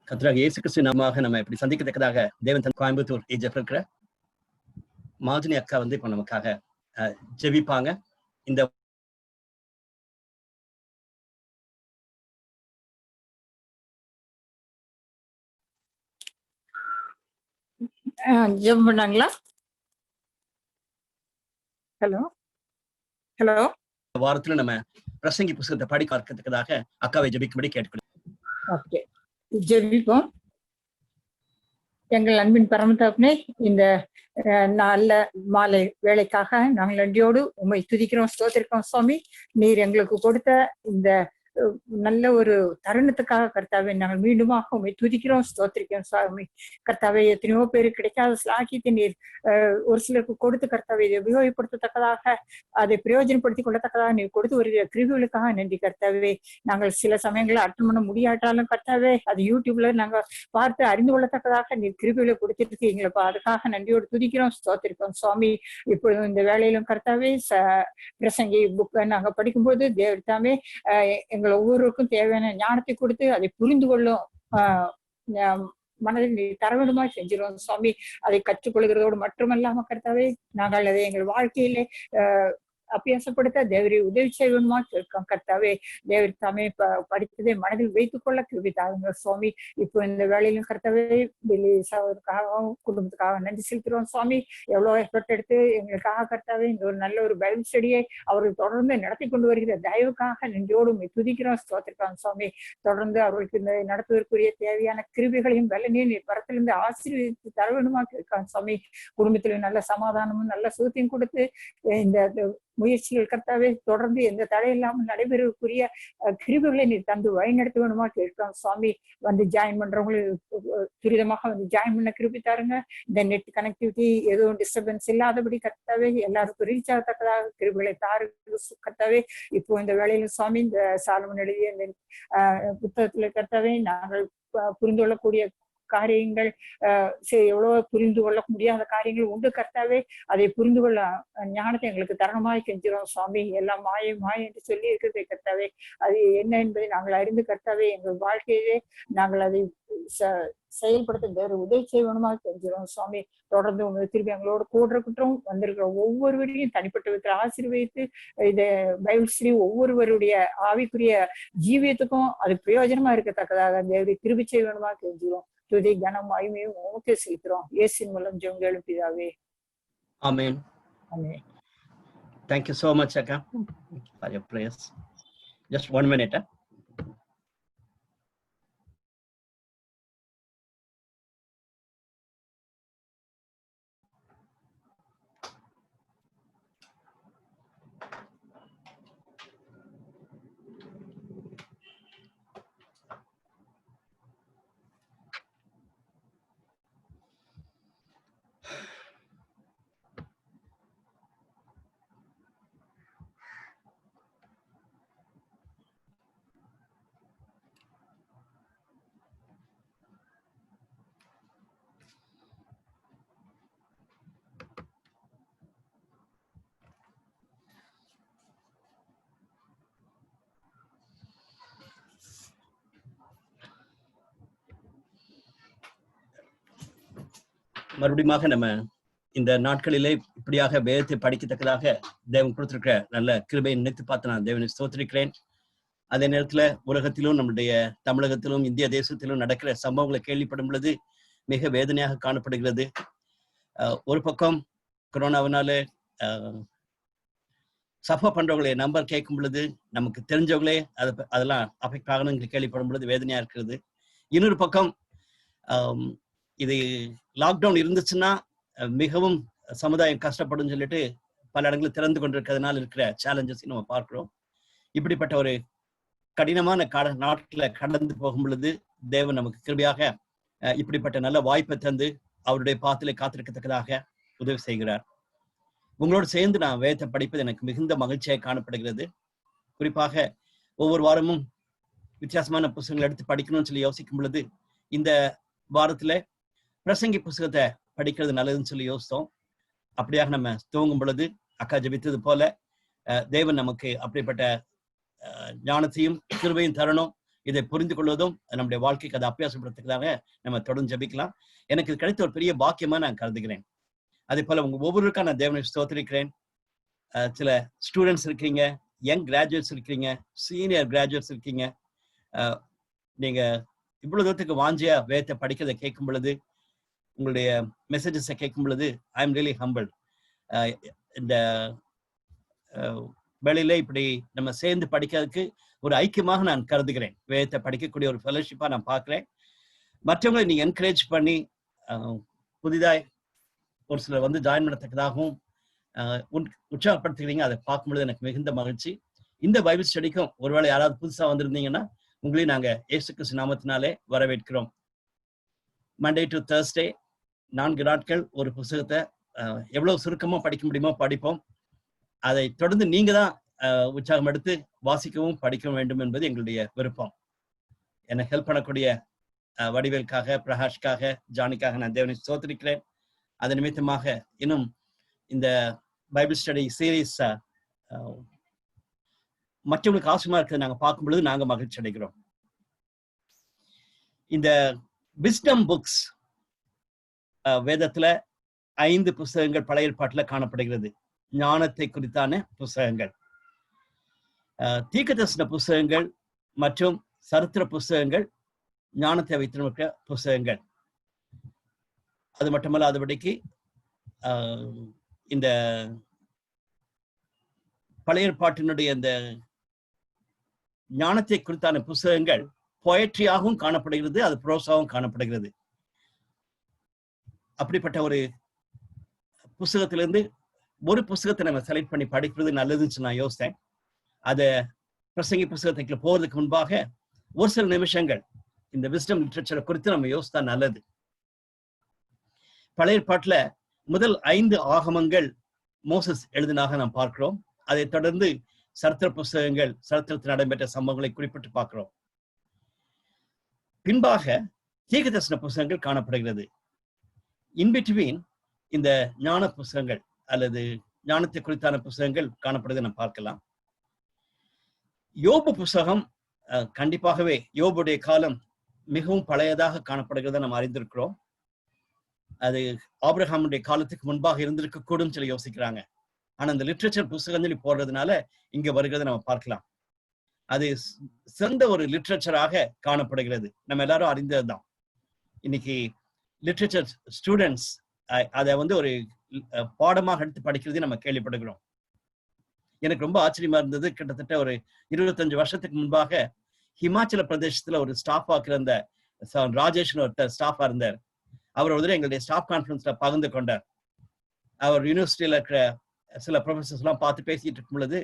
கர்த்தராகிய இயேசு கிறிஸ்து நாமமாக நம்ம இப்படி சந்திக்கத்தக்கதாக தேவன் தன் கோயம்புத்தூர் ஏஜெஃப் இருக்கிற மாஜினி அக்கா வந்து இப்போ நமக்காக ஜெபிப்பாங்க. இந்த ஜெபம் பண்ணாங்களா? ஹலோ ஹலோ வாரத்துல நம்ம பிரசங்கி புத்தகத்தை படிக்க இருக்கிறதுக்காக அக்காவை ஜெபிக்கும்படி கேட்டுக்கணும். ஓகே, ஜெபிப்போம். எங்கள் அன்பின் பரமதகப்பனே, இந்த நல்ல மாலை வேலைக்காக நாங்கள் நன்றியோடு உம்மை துதிக்கிறோம், ஸ்தோத்திரிக்கிறோம் சுவாமி. நீர் எங்களுக்கு கொடுத்த இந்த நல்ல ஒரு தருணத்துக்காக கர்த்தாவே நாங்கள் மீண்டுமாக உண்மை துதிக்கிறோம், ஸ்தோத்திரிக்கிறோம் சுவாமி. கர்த்தாவே, எத்தனையோ பேரு கிடைக்காத ஸ்லாக்கியத்தை நீர் ஒரு சிலருக்கு கொடுத்து கர்த்தாவே இதை உபயோகப்படுத்தத்தக்கதாக, அதை பிரயோஜனப்படுத்திக் கொள்ளத்தக்கதாக நீர் கொடுத்து வருகிற கிருபைகளுக்காக நன்றி கர்த்தாவே. நாங்கள் சில சமயங்களில் அட்டன் பண்ண முடியாட்டாலும் கர்த்தாவே, அது யூடியூப்ல நாங்க பார்த்து அறிந்து கொள்ளத்தக்கதாக நீர் கிருபைகளை கொடுத்துருக்கீங்களப்பா. அதுக்காக நன்றியோடு துதிக்கிறோம், ஸ்தோத்திரிக்கிறோம் சுவாமி. இப்பொழுது இந்த வேலையிலும் கர்த்தாவே பிரசங்கி புக்கை நாங்க படிக்கும்போது தேவத்தாமே எங்கள் ஒவ்வொருவருக்கும் தேவையான ஞானத்தை கொடுத்து அதை புரிந்து கொள்ளும் மனதில் நீ தர வேண்டுமா செஞ்சிருவோம் சுவாமி. அதை கற்றுக்கொள்கிறதோடு மட்டுமல்லாம கர்த்தாவே, நாங்கள் அதை எங்கள் வாழ்க்கையிலே அபியாசப்படுத்த தேவரை உதவி செய்யணுமா கேட்கும் கர்த்தாவே. தேவர் தாமே படித்ததை மனதில் வைத்துக் கொள்ள கிருபை தாருங்க சுவாமி. இப்போ இந்த வேலையிலும் கர்த்தாவே சகோதரருக்காகவும் குடும்பத்துக்காக நன்றி செலுத்துகிறோம் சுவாமி. எவ்வளவு எஃபர்ட் எடுத்து எங்களுக்காக கர்த்தாவே இந்த ஒரு நல்ல ஒரு பைபிள் ஸ்டடியை அவர்கள் தொடர்ந்து நடத்தி கொண்டு வருகிற தயவுக்காக நன்றியோடு துதிக்கிறோம், ஸ்தோத்திரிக்கிறோம் சுவாமி. தொடர்ந்து அவர்களுக்கு இந்த நடத்துவதற்குரிய தேவையான கிருபைகளையும் வெள்ளனையும் நீர் பரத்திலிருந்து ஆசீர்வதித்து தர வேண்டுமா கேட்கான் சுவாமி. குடும்பத்திலும் நல்ல சமாதானமும் நல்ல சுகத்தையும் கொடுத்து இந்த முயற்சிகள் கர்த்தாவே தொடர்ந்து எந்த தடையில்லாமல் நடைபெறக்கூடிய கிருபைகளை நீர் தந்து வழிநடத்த வேணுமா கேட்கிறோம் சுவாமி. வந்து ஜாயின் பண்றவங்களுக்கு துரிதமாக வந்து ஜாயின் பண்ண கிருபை தாருங்க. இந்த நெட் கனெக்டிவிட்டி எதுவும் டிஸ்டர்பன்ஸ் இல்லாதபடி கர்த்தாவே எல்லாருக்கும் ரீச் ஆகத்தக்கதாக கிருபைகளை தாரு கர்த்தாவே. இப்போ இந்த வேளையிலும் சுவாமி, இந்த சாலமன் எழுதிய இந்த புத்தகத்துல கர்த்தாவே நாங்கள் புரிந்து கொள்ளக்கூடிய காரியங்கள் எவ்வளவு புரிந்து கொள்ள முடியாத காரியங்கள் உண்டு கர்த்தாவே. அதை புரிந்து கொள்ள ஞானத்தை எங்களுக்கு தருணமாய் கெஞ்சிரோம் சுவாமி. எல்லாம் மாய என்று சொல்லி இருக்கிறதே கர்த்தாவே, அது என்ன என்பதை நாங்கள் அறிந்து கர்த்தாவே எங்கள் வாழ்க்கையிலே நாங்கள் அதை செயல்படுத்த வேறு உதவி செய்வனுமாக கெஞ்சிரோம் சுவாமி. தொடர்ந்து உங்களை திருப்பி எங்களோட கூடுறக்கிட்டும் வந்திருக்கிற ஒவ்வொருவரையும் தனிப்பட்ட விதத்தில் ஆசீர்வதித்து இந்த பைபிள் ஸ்ரீ ஒவ்வொருவருடைய ஆவிக்குரிய ஜீவியத்துக்கும் அது பிரயோஜனமா இருக்கத்தக்கதாக தேவரை திருப்பி செய்வனுமாக கெஞ்சிரோம். துதி கனம் மகிமையும் உமக்கே செலுத்துறோம். இயேசுவின் மூலம் ஜெபம் எழுப்பிதாவே. ஆமென். ஆமென். Thank you so much, Akka, for your prayers. Just 1 minute. மறுபடியும் நம்ம இந்த நாட்களிலே இப்படியாக வேதத்தை படிக்கத்தக்கதாக தேவன் கொடுத்திருக்கிற நல்ல கிருபையை நினைத்து பார்த்து நான் தேவனை ஸ்தோத்திரிக்கிறேன். அதே நேரத்துல உலகத்திலும் நம்முடைய தமிழகத்திலும் இந்திய தேசத்திலும் நடக்கிற சம்பவங்களை கேள்விப்படும் பொழுது மிக வேதனையாக காணப்படுகிறது. ஒரு பக்கம் கொரோனாவினால சஃபர் பண்றவங்களை நம்பர் கேட்கும் பொழுது நமக்கு தெரிஞ்சவங்களே அதெல்லாம் அஃபெக்ட் ஆகணும்னு கேள்விப்படும் பொழுது வேதனையா இருக்கிறது. இன்னொரு பக்கம் இது லாக்டவுன் இருந்துச்சுன்னா மிகவும் சமுதாயம் கஷ்டப்படும் சொல்லிட்டு பல இடங்களில் திறந்து கொண்டிருக்கிறதுனால இருக்கிற சேலஞ்சஸ் நம்ம பார்க்கிறோம். இப்படிப்பட்ட ஒரு கடினமான நாட்களை கடந்து போகும் பொழுது தேவன் நமக்கு கிருபையாக இப்படிப்பட்ட நல்ல வாய்ப்பை தந்து அவருடைய பாத்திலே காத்திருக்கத்தக்கதாக உதவி செய்கிறார். உங்களோடு சேர்ந்து நான் வேதத்தை படிப்பது எனக்கு மிகுந்த மகிழ்ச்சியாக காணப்படுகிறது. குறிப்பாக ஒவ்வொரு வாரமும் வித்தியாசமான புத்தகங்கள் எடுத்து படிக்கணும்னு சொல்லி யோசிக்கும் பொழுது இந்த வாரத்துல பிரசங்கி புத்தகத்தை படிக்கிறது நல்லதுன்னு சொல்லி யோசித்தோம். அப்படியாக நம்ம துவங்கும் பொழுது அக்கா ஜெபித்தது போல தேவன் நமக்கு அப்படிப்பட்ட ஞானத்தையும் கிருபையும் தரணும். இதை புரிந்து கொள்வதும் நம்முடைய வாழ்க்கைக்கு அதை அபியாசப்படுத்துறதுக்காக நம்ம தொடர்ந்து ஜெபிக்கலாம். எனக்கு இது கிடைத்த ஒரு பெரிய பாக்கியமா நான் கருதுகிறேன். அதே போல உங்க ஒவ்வொருவருக்கும் நான் தேவனை ஸ்தோத்திரிக்கிறேன். சில ஸ்டூடெண்ட்ஸ் இருக்கீங்க, யங் கிராஜுவேட்ஸ் இருக்கீங்க, சீனியர் கிராஜுவேட்ஸ் இருக்கீங்க. நீங்க இவ்வளவு தூரத்துக்கு வாஞ்சியா வேதத்தை படிக்கிறதை கேட்கும் பொழுது, உங்களுடைய மெசேஜஸை கேட்கும் பொழுது ஐ எம் ரியலி ஹம்பிள். இந்த வேளையில இப்படி நம்ம சேர்ந்து படிக்கிறதுக்கு ஒரு ஐக்கியமாக நான் கருதுகிறேன். வேதத்தை படிக்கக்கூடிய ஒரு ஃபெலோஷிப்பா நான் பார்க்கிறேன். மற்றவங்களை நீங்க என்கரேஜ் பண்ணி புதிதாய் ஒரு சிலர் வந்து ஜாயின் பண்ணத்தக்கதாகவும் உற்சாகப்படுத்துகிறீங்க. அதை பார்க்கும்பொழுது எனக்கு மிகுந்த மகிழ்ச்சி. இந்த பைபிள் ஸ்டடிக்கும் ஒருவேளை யாராவது புதுசா வந்திருந்தீங்கன்னா உங்களையும் நாங்க இயேசு கிறிஸ்து நாமத்தினாலே வரவேற்கிறோம். மண்டே டு தர்ஸ்டே 4 நாட்கள் ஒரு புத்தகத்தை எவ்வளவு சுருக்கமா படிக்க முடியுமோ படிப்போம். அதை தொடர்ந்து நீங்க தான் உற்சாகம் எடுத்து வாசிக்கவும் படிக்க வேண்டும் என்பது எங்களுடைய விருப்பம். என்னை ஹெல்ப் பண்ணக்கூடிய வடிவேலுக்காக, பிரகாஷ்காக, ஜானிக்காக நான் தேவனை ஸ்தோத்திரிக்கிறேன். அது நிமித்தமாக இன்னும் இந்த பைபிள் ஸ்டடி சீரீஸ் மற்றவங்களுக்கு ஆசமா இருக்கிறது நாங்க பார்க்கும் பொழுது நாங்க மகிழ்ச்சி அடைகிறோம். இந்த விஸ்டம் புக்ஸ் வேதத்துல 5 புஸ்தகங்கள் பழைய ஏற்பாட்டுல காணப்படுகிறது. ஞானத்தை குறித்தான புஸ்தகங்கள், தீர்க்கதரிசன புஸ்தகங்கள் மற்றும் சரித்திர புஸ்தகங்கள், ஞானத்தை வைத்திருக்கிற புஸ்தகங்கள். அது மட்டுமல்ல, அதுபடிக்கு இந்த பழைய ஏற்பாட்டினுடைய இந்த ஞானத்தை குறித்தான புஸ்தகங்கள் பொயட்ரியாகவும் காணப்படுகிறது, அது ப்ரோஸாகவும் காணப்படுகிறது. அப்படிப்பட்ட ஒரு புஸ்தகத்திலிருந்து ஒரு புஸ்தகத்தை நம்ம செலக்ட் பண்ணி படிக்கிறது நல்லதுன்னு நான் யோசித்தேன். அதை பிரசங்கி புஸ்தகத்துக்கு போறதுக்கு முன்பாக ஒரு சில நிமிஷங்கள் இந்த விஸ்டம் லிட்ரேச்சரை குறித்து நம்ம யோசித்தா நல்லது. பழைய ஏற்பாட்டுல முதல் 5 ஆகமங்கள் மோசஸ் எழுதினாக நாம் பார்க்கிறோம். அதை தொடர்ந்து சரித்திர புஸ்தகங்கள், சரித்திரத்தில் நடைபெற்ற சம்பவங்களை குறிப்பிட்டு பார்க்கிறோம். பின்பாக தீர்க்கதரிசன புஸ்தகங்கள் காணப்படுகிறது. இன்பிட்வீன் இந்த ஞான புஸ்தகங்கள் அல்லது ஞானத்தை குறித்தான புஸ்தகங்கள் காணப்படுவதை நம்ம பார்க்கலாம். யோபு புஸ்தகம் கண்டிப்பாகவே யோபுடைய காலம் மிகவும் பழையதாக காணப்படுகிறத நம்ம அறிந்திருக்கிறோம். அது ஆபிரகாமுடைய காலத்துக்கு முன்பாக இருந்திருக்க கூடும் சொல்லி யோசிக்கிறாங்க. ஆனா அந்த லிட்ரேச்சர் புஸ்தகம் சொல்லி போடுறதுனால இங்க வருகிறத நம்ம பார்க்கலாம். அது சிறந்த ஒரு லிட்ரேச்சராக காணப்படுகிறது. நம்ம எல்லாரும் அறிந்ததுதான். இன்னைக்கு லிட்ரேச்சர் ஸ்டூடெண்ட்ஸ் அதை வந்து ஒரு பாடமாக எடுத்து படிக்கிறதையும் நம்ம கேள்விப்படுகிறோம். எனக்கு ரொம்ப ஆச்சரியமா இருந்தது. கிட்டத்தட்ட ஒரு 25 வருஷத்துக்கு முன்பாக ஹிமாச்சல பிரதேசத்துல ஒரு ஸ்டாஃபாக இருந்த ராஜேஷ்னு ஒருத்தர் ஸ்டாஃபா இருந்தார். அவர் ஒரு எங்களுடைய ஸ்டாஃப் கான்ஃபரன்ஸ்ல பகிர்ந்து கொண்டார். அவர் யூனிவர்சிட்டியில இருக்கிற சில ப்ரொஃபசர்ஸ் எல்லாம் பார்த்து பேசிட்டு இருக்கும் பொழுது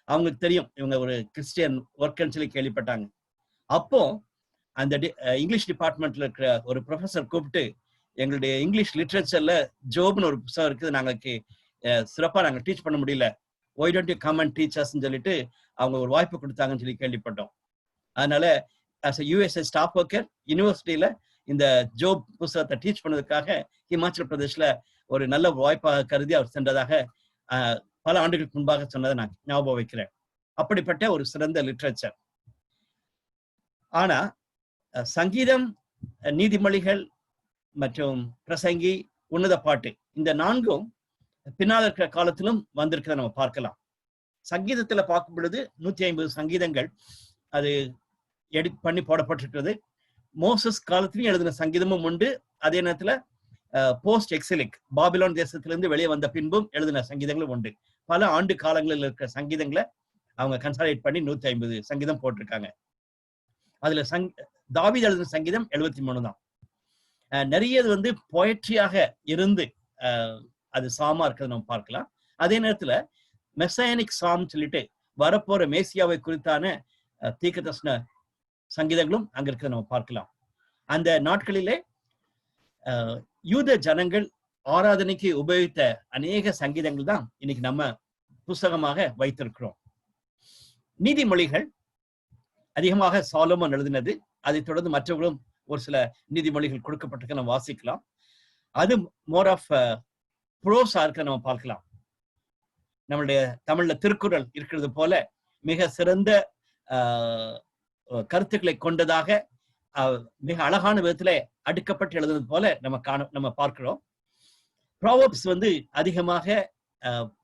அவங்களுக்கு தெரியும் இவங்க ஒரு கிறிஸ்டியன் ஒர்க்னு சொல்லி கேள்விப்பட்டாங்க. அப்போ அந்த இங்கிலீஷ் டிபார்ட்மெண்ட்ல இருக்கிற ஒரு ப்ரொஃபசர் கூப்பிட்டு, எங்களுடைய இங்கிலீஷ் லிட்ரேச்சர்ல ஜோப்னு ஒரு புத்தகம் இருக்குது, நாங்களுக்கு சிறப்பா நாங்க டீச் பண்ண முடியல, why don't you come and teach அஸ்ன்னு சொல்லிட்டு அவங்க ஒரு வாய்ப்பு கொடுத்தாங்கன்னு சொல்லி கேள்விப்பட்டோம். அதனால as a USA staff worker யூனிவர்சிட்டியில இந்த ஜோப் புத்தகத்தை டீச் பண்ணதுக்காக ஹிமாச்சல பிரதேஷ்ல ஒரு நல்ல வாய்ப்பாக கருதி அவர் சென்றதாக பல ஆண்டுகளுக்கு முன்பாக சொன்னதை நான் ஞாபகம் வைக்கிறேன். அப்படிப்பட்ட ஒரு சிறந்த லிட்ரேச்சர். ஆனா சங்கீதம், நீதிமொழிகள் மற்றும் பிரசங்கி, உன்னத பாட்டு, இந்த 4ம் பின்னால் இருக்கிற காலத்திலும் வந்திருக்கிறத நம்ம பார்க்கலாம். சங்கீதத்துல பார்க்கும் பொழுது 150 சங்கீதங்கள் அது எடிட் பண்ணி போடப்பட்டிருக்கிறது. மோசஸ் காலத்திலையும் எழுதின சங்கீதமும் உண்டு. அதே நேரத்துல போஸ்ட் எக்ஸிலிக் பாபிலோன் தேசத்திலிருந்து வெளியே வந்த பின்பும் எழுதின சங்கீதங்களும் உண்டு. பல ஆண்டு காலங்களில் இருக்கிற சங்கீதங்களை அவங்க கன்சாலிடேட் பண்ணி 150 சங்கீதம் போட்டிருக்காங்க. அதுல தாவீது எழுதின சங்கீதம் 73 தான். நிறைய வந்து போயட்ரியாக இருந்து அது சாமா இருக்கிறத நம்ம பார்க்கலாம். அதே நேரத்துல மெசானிக் சாம் சொல்லிட்டு வரப்போற மேசியாவை குறித்தான தீர்க்கதரிசன சங்கீதங்களும் அங்க இருக்கிறத நம்ம பார்க்கலாம். அந்த நாட்களிலே யூத ஜனங்கள் ஆராதனைக்கு உபயோகித்த அநேக சங்கீதங்கள் தான் இன்னைக்கு நம்ம புஸ்தகமாக வைத்திருக்கிறோம். நீதிமொழிகள் அதிகமாக சாலோமோன் எழுதினது. அதை தொடர்ந்து மற்றவர்களும் ஒரு சில நீதிமொழிகள் கொடுக்கப்பட்டிருக்க நம்ம வாசிக்கலாம். அது மோர் ஆஃப் ப்ரோஸா இருக்க நம்ம பார்க்கலாம். நம்மளுடைய தமிழ்ல திருக்குறள் இருக்கிறது போல மிக சிறந்த கருத்துக்களை கொண்டதாக மிக அழகான விதத்துல அடுக்கப்பட்டு எழுதுனது போல நம்ம பார்க்கிறோம். ப்ராவர்ப்ஸ் அதிகமாக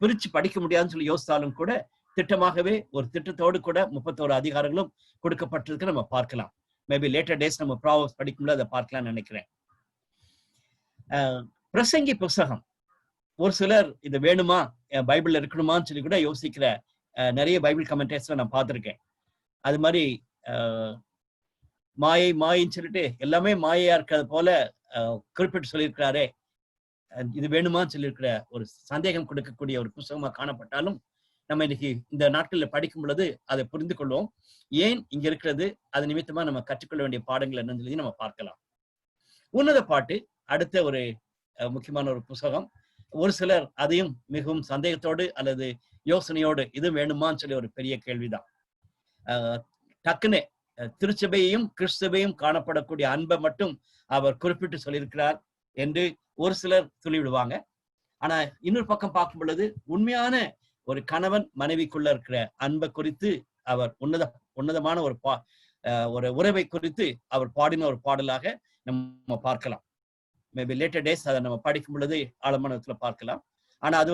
பிரிச்சு படிக்க முடியாதுன்னு சொல்லி யோசித்தாலும் கூட திட்டமாகவே ஒரு திட்டத்தோடு கூட 31 அதிகாரங்களும் கொடுக்கப்பட்டிருக்கு நம்ம பார்க்கலாம். மேபி லேட்டர் டேஸ் நம்ம ப்ராவர்ப்ஸ் படிக்கும்போது அதை பார்க்கலாம்னு நினைக்கிறேன். பிரசங்கி புஸ்தகம் ஒரு சிலர் இது வேணுமா பைபிள்ல இருக்கணுமான்னு சொல்லி கூட யோசிக்கிற நிறைய பைபிள் கமெண்டேட்ஸ்ல நான் பார்த்திருக்கேன். அது மாதிரி மாயின்னு சொல்லிட்டு எல்லாமே மாயையா இருக்கிறது போல குறிப்பிட்டு சொல்லியிருக்கிறாரே, இது வேணுமான்னு சொல்லியிருக்கிற ஒரு சந்தேகம் கொடுக்கக்கூடிய ஒரு புஸ்தகமா காணப்பட்டாலும் நம்ம இன்னைக்கு இந்த நாட்களில் படிக்கும் பொழுது அதை புரிந்து கொள்வோம். ஏன் இங்க இருக்கிறது, அது நிமித்தமா நம்ம கற்றுக்கொள்ள வேண்டிய பாடங்கள் என்னன்னு சொல்லி நம்ம பார்க்கலாம். உன்னத பாட்டு அடுத்த ஒரு முக்கியமான ஒரு புஸ்தகம். ஒரு சிலர் அதையும் மிகவும் சந்தேகத்தோடு அல்லது யோசனையோடு இது வேணுமான்னு சொல்லி ஒரு பெரிய கேள்விதான். டக்குன்னு திருச்சபையையும் கிறிஸ்தபையும் காணப்படக்கூடிய அன்பை மட்டும் அவர் குறிப்பிட்டு சொல்லியிருக்கிறார் என்று ஒரு சிலர் சொல்லிவிடுவாங்க. ஆனா இன்னொரு பக்கம் பார்க்கும் பொழுது உண்மையான ஒரு கணவன் மனைவிக்குள்ள இருக்கிற அன்பை குறித்து அவர் உன்னதமான ஒரு உறவை குறித்து அவர் பாடின ஒரு பாடலாக நம்ம பார்க்கலாம். மேபி லேட்டர் டேஸ் அதை நம்ம படிக்கும் பொழுது ஆழமான விதத்துல பார்க்கலாம். ஆனா அது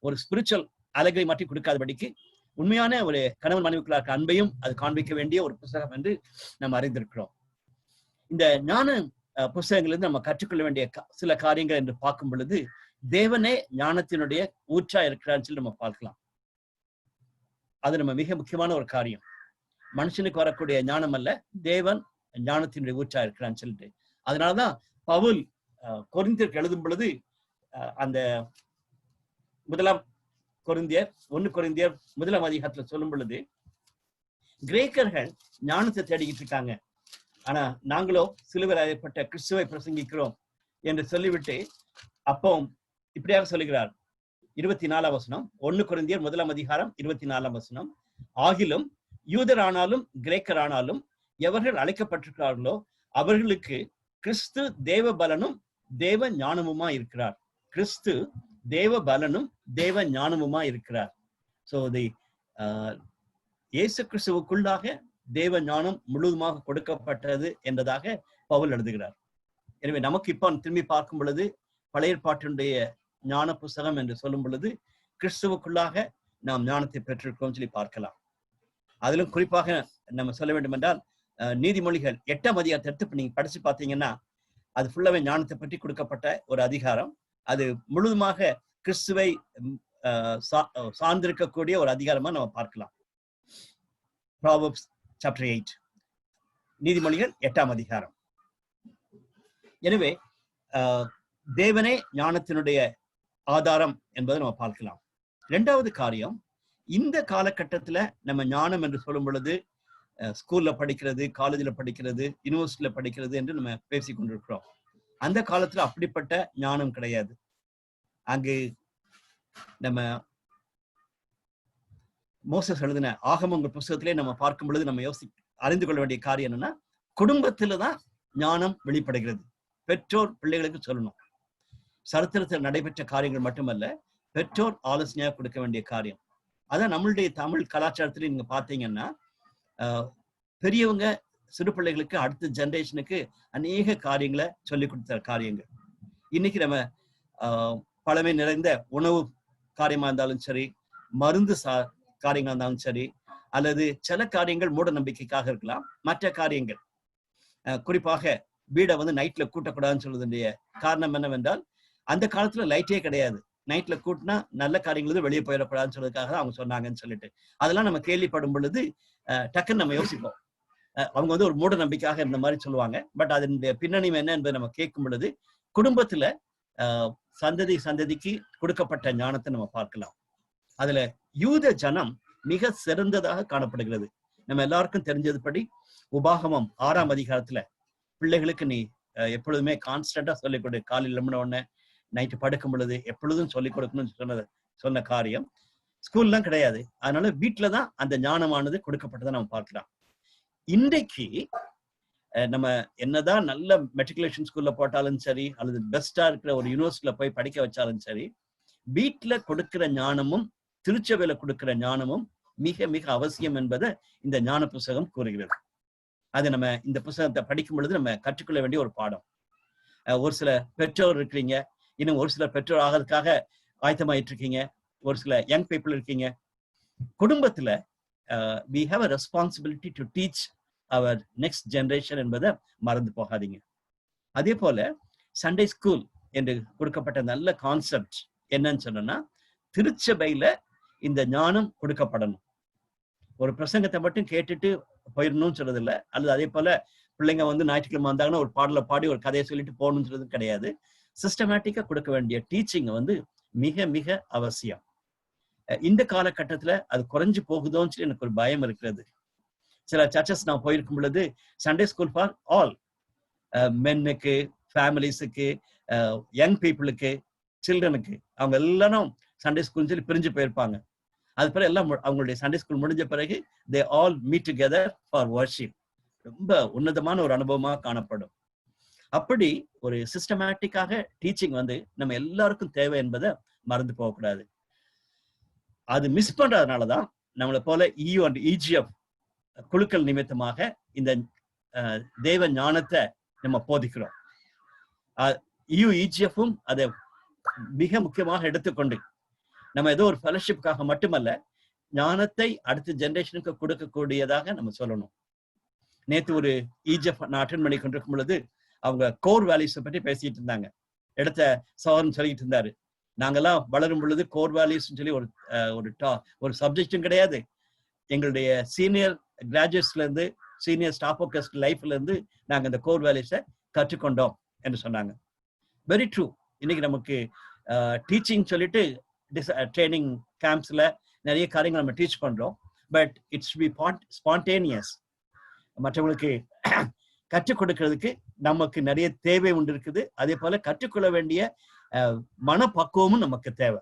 ஒரு ஸ்பிரிச்சுவல் அழகை மட்டும் கொடுக்காதபடிக்கு உண்மையான ஒரு கணவன் மனைவிக்குள்ள இருக்க அன்பையும் அது காண்பிக்க வேண்டிய ஒரு புத்தகம் என்று நம்ம அறிந்திருக்கிறோம். இந்த ஞான புஸ்தகங்களிலிருந்து நம்ம கற்றுக்கொள்ள வேண்டிய சில காரியங்கள் என்று பார்க்கும் பொழுது தேவனே ஞானத்தினுடைய ஊற்றா இருக்கிறான்னு சொல்லி நம்ம பார்க்கலாம். அது நம்ம மிக முக்கியமான ஒரு காரியம். மனுஷனுக்கு வரக்கூடிய ஞானம் அல்ல, தேவன் ஞானத்தினுடைய ஊற்றா இருக்கிறான்னு சொல்லிட்டு. அதனாலதான் பவுல் கொரிந்தியருக்கு எழுதும் பொழுது அந்த 1 கொரிந்தியர் 1 அதிகாரத்துல சொல்லும் பொழுது, கிரேக்கர்கள் ஞானத்தை தேடிக்கிட்டு இருக்காங்க, ஆனா நாங்களோ சிலுவையில் அறையப்பட்ட கிறிஸ்துவை பிரசங்கிக்கிறோம் என்று சொல்லிவிட்டு அப்போ இப்படியாக சொல்லுகிறார். 24 வசனம், 1 கொரிந்தியர் 1 அதிகாரம் 24 வசனம், ஆகிலும் யூதரானாலும் கிரேக்கரானாலும் எவர்கள் அழைக்கப்பட்டிருக்கிறார்களோ அவர்களுக்கு கிறிஸ்து தேவ பலனும் தேவ ஞானமுமா இருக்கிறார். கிறிஸ்து தேவ பலனும் தேவ ஞானமுமா இருக்கிறார். சோ இயேசு கிறிஸ்துவுக்குள்ளாக தேவ ஞானம் முழுவதுமாக கொடுக்கப்பட்டது என்பதாக பவுல் எழுதுகிறார். எனவே நமக்கு இப்போ திரும்பி பார்க்கும் பொழுது பழைய ஏற்பாட்டினுடைய ஞான புஸ்தகம் என்று சொல்லும் பொழுது கிறிஸ்துவுக்குள்ளாக நாம் ஞானத்தை பெற்றிருக்கோம் சொல்லி பார்க்கலாம். அதிலும் குறிப்பாக நம்ம சொல்ல வேண்டும் என்றால் நீதிமொழிகள் 8ஆம் அதிகாரத்தை எடுத்து நீங்க படிச்சு பார்த்தீங்கன்னா அது ஃபுல்லாவே ஞானத்தை பற்றி கொடுக்கப்பட்ட ஒரு அதிகாரம். அது முழுவதுமாக கிறிஸ்துவை சார்ந்திருக்கக்கூடிய ஒரு அதிகாரமா நம்ம பார்க்கலாம். Proverbs chapter 8, நீதிமொழிகள் 8ஆம் அதிகாரம். எனவே தேவனே ஞானத்தினுடைய ஆதாரம் என்பதை நம்ம பார்க்கலாம். 2வது காரியம், இந்த காலகட்டத்துல நம்ம ஞானம் என்று சொல்லும் பொழுது ஸ்கூல்ல படிக்கிறது, காலேஜ்ல படிக்கிறது, யூனிவர்சிட்டியில படிக்கிறது என்று நம்ம பேசி கொண்டிருக்கிறோம். அந்த காலத்துல அப்படிப்பட்ட ஞானம் கிடையாது. அங்கு நம்ம மோசஸ் எழுதின ஆகமங்கள் புஸ்தகத்திலே நம்ம பார்க்கும் பொழுது நம்ம அறிந்து கொள்ள வேண்டிய காரியம் என்னன்னா, குடும்பத்துலதான் ஞானம் வெளிப்படுகிறது. பெற்றோர் பிள்ளைகளுக்கு சொல்லணும். சரித்திரத்தில் நடைபெற்ற காரியங்கள் மட்டுமல்ல, பெற்றோர் ஆலோசனையாக கொடுக்க வேண்டிய காரியம். அதான் நம்மளுடைய தமிழ் கலாச்சாரத்துல நீங்க பாத்தீங்கன்னா பெரியவங்க சிறு பிள்ளைகளுக்கு அடுத்த ஜெனரேஷனுக்கு அநேக காரியங்களை சொல்லிக் கொடுத்த காரியங்கள். இன்னைக்கு நம்ம பழமை நிறைந்த உணவு காரியமா இருந்தாலும் சரி, மருந்து காரியங்களா இருந்தாலும் சரி, அல்லது சில காரியங்கள் மூட நம்பிக்கைக்காக இருக்கலாம், மற்ற காரியங்கள் குறிப்பாக வீடை நைட்ல கூட்டக்கூடாதுன்னு சொல்றதுடைய காரணம் என்னவென்றால், அந்த காலத்துல லைட்டே கிடையாது. நைட்ல கூட்டினா நல்ல காரியங்கள் வெளியே போயிடக்கூடாதுன்னு சொல்றதுக்காக அவங்க சொன்னாங்கன்னு சொல்லிட்டு அதெல்லாம் நம்ம கேள்விப்படும் பொழுது டக்குன்னு நம்ம யோசிப்போம். அவங்க ஒரு மூட நம்பிக்கையாக இருந்த மாதிரி சொல்லுவாங்க. பட் அதனுடைய பின்னணி என்ன என்பதை நம்ம கேட்கும் பொழுது குடும்பத்துல சந்ததிக்கு கொடுக்கப்பட்ட ஞானத்தை நம்ம பார்க்கலாம். அதுல யூத ஜனம் மிக சிறந்ததாக காணப்படுகிறது. நம்ம எல்லாருக்கும் தெரிஞ்சதுபடி உபாகமம் 6ஆம் அதிகாரத்துல பிள்ளைகளுக்கு நீ எப்பொழுதுமே கான்ஸ்டன்டா சொல்லிக் கொடு, காலையில் எழும்பின உடனே நைட்டு படுக்கும் பொழுது எப்பொழுதும் சொல்லிக் கொடுக்கணும்னு சொன்ன காரியம் ஸ்கூல்லாம் கிடையாது. அதனால வீட்டுலதான் அந்த ஞானமானது கொடுக்கப்பட்டதை நம்ம பார்க்கலாம். இன்றைக்கு நம்ம என்னதான் நல்ல மெட்ரிகுலேஷன் ஸ்கூல்ல போட்டாலும் சரி, அல்லது பெஸ்டா இருக்கிற ஒரு யூனிவர்சிட்டியில போய் படிக்க வச்சாலும் சரி, வீட்டுல கொடுக்கிற ஞானமும் திருச்சபையில கொடுக்கிற ஞானமும் மிக மிக அவசியம் என்பதை இந்த ஞான புஸ்தகம் கூறுகிறது. அது நம்ம இந்த புஸ்தகத்தை படிக்கும் பொழுது நம்ம கற்றுக்கொள்ள வேண்டிய ஒரு பாடம். ஒரு சில பெற்றோர் இருக்கிறீங்க, இன்னும் ஒரு சில பெற்றோர் ஆகிறதுக்காக ஆயத்தமாயிட்டு இருக்கீங்க, ஒரு சில யங் பீப்புள் இருக்கீங்க. குடும்பத்துல we have a responsibility to teach our next generation என்பதை மறந்து போகாதீங்க. அதே போல சண்டே ஸ்கூல் என்று கொடுக்கப்பட்ட நல்ல கான்செப்ட் என்னன்னு சொன்னா, திருச்சபையில இந்த ஞானம் கொடுக்கப்படணும். ஒரு பிரசங்கத்தை மட்டும் கேட்டுட்டு போயிடணும்னு சொல்றது இல்லை, அல்லது அதே போல பிள்ளைங்க ஞாயிற்றுக்கிழமை வந்தாங்கன்னா ஒரு பாடலை பாடி ஒரு கதையை சொல்லிட்டு போகணும்னு சொல்றது கிடையாது. சிஸ்டமேட்டிக்கா கொடுக்க வேண்டிய டீச்சிங் மிக மிக அவசியம். இந்த காலகட்டத்துல அது குறைஞ்சு போகுதோன்னு சொல்லி எனக்கு ஒரு பயம் இருக்கிறது. சில சர்ச்சஸ் நான் போயிருக்கும் பொழுது சண்டே ஸ்கூல் ஃபார் ஆல், மென்னுக்கு, ஃபேமிலிஸுக்கு, யங் பீப்புளுக்கு, சில்ட்ரனுக்கு, அவங்க எல்லாரும் சண்டே ஸ்கூல் சொல்லி பிரிஞ்சு போயிருப்பாங்க. அது பிறகு எல்லாம் அவங்களுடைய சண்டே ஸ்கூல் முடிஞ்ச பிறகு they all meet together for worship. ரொம்ப உன்னதமான ஒரு அனுபவமா காணப்படும். அப்படி ஒரு சிஸ்டமேட்டிக்காக டீச்சிங் நம்ம எல்லாருக்கும் தேவை என்பதை மறந்து போகக்கூடாது. அது மிஸ் பண்றதுனாலதான் நம்மளை போல EU and EGF குழுக்கள் நிமித்தமாக இந்த தேவ ஞானத்தை நம்ம போதிக்கிறோம். EU EGF-உம் அதை மிக முக்கியமாக எடுத்துக்கொண்டு நம்ம ஏதோ ஒரு ஃபெலோஷிப்காக மட்டுமல்ல, ஞானத்தை அடுத்த ஜெனரேஷனுக்கு கொடுக்கக்கூடியதாக நம்ம சொல்லணும். நேற்று ஒரு EGF நான் அட்டென்ட் பண்ணி கொண்டிருக்கும் பொழுது அவங்க கோர் வேல்யூஸை பற்றி பேசிட்டு இருந்தாங்க. எடுத்த சோரன் சொல்லிட்டு இருந்தாரு, நாங்கெல்லாம் வளரும் பொழுது கோர் வேல்யூஸ் சொல்லி ஒரு சப்ஜெக்டும் கிடையாது. எங்களுடைய சீனியர் கிராஜுவேட்ஸ்ல இருந்து சீனியர் ஸ்டாஃப் ஒர்க்கர்ஸ் லைஃப்ல இருந்து நாங்க இந்த கோர் வேல்யூஸை கற்றுக்கொண்டோம் என்று சொன்னாங்க. Very true. இன்னைக்கு நமக்கு டீச்சிங் சொல்லிட்டு ட்ரைனிங் கேம்ப்ஸ்ல நிறைய காரியங்கள் நம்ம டீச் பண்றோம். But it's be spontaneous. மற்றவங்களுக்கு கற்றுக் கொடுக்கிறதுக்கு நமக்கு நிறைய தேவை உண்டு இருக்குது. அதே போல கற்றுக்கொள்ள வேண்டிய மனப்பக்குவமும் நமக்கு தேவை.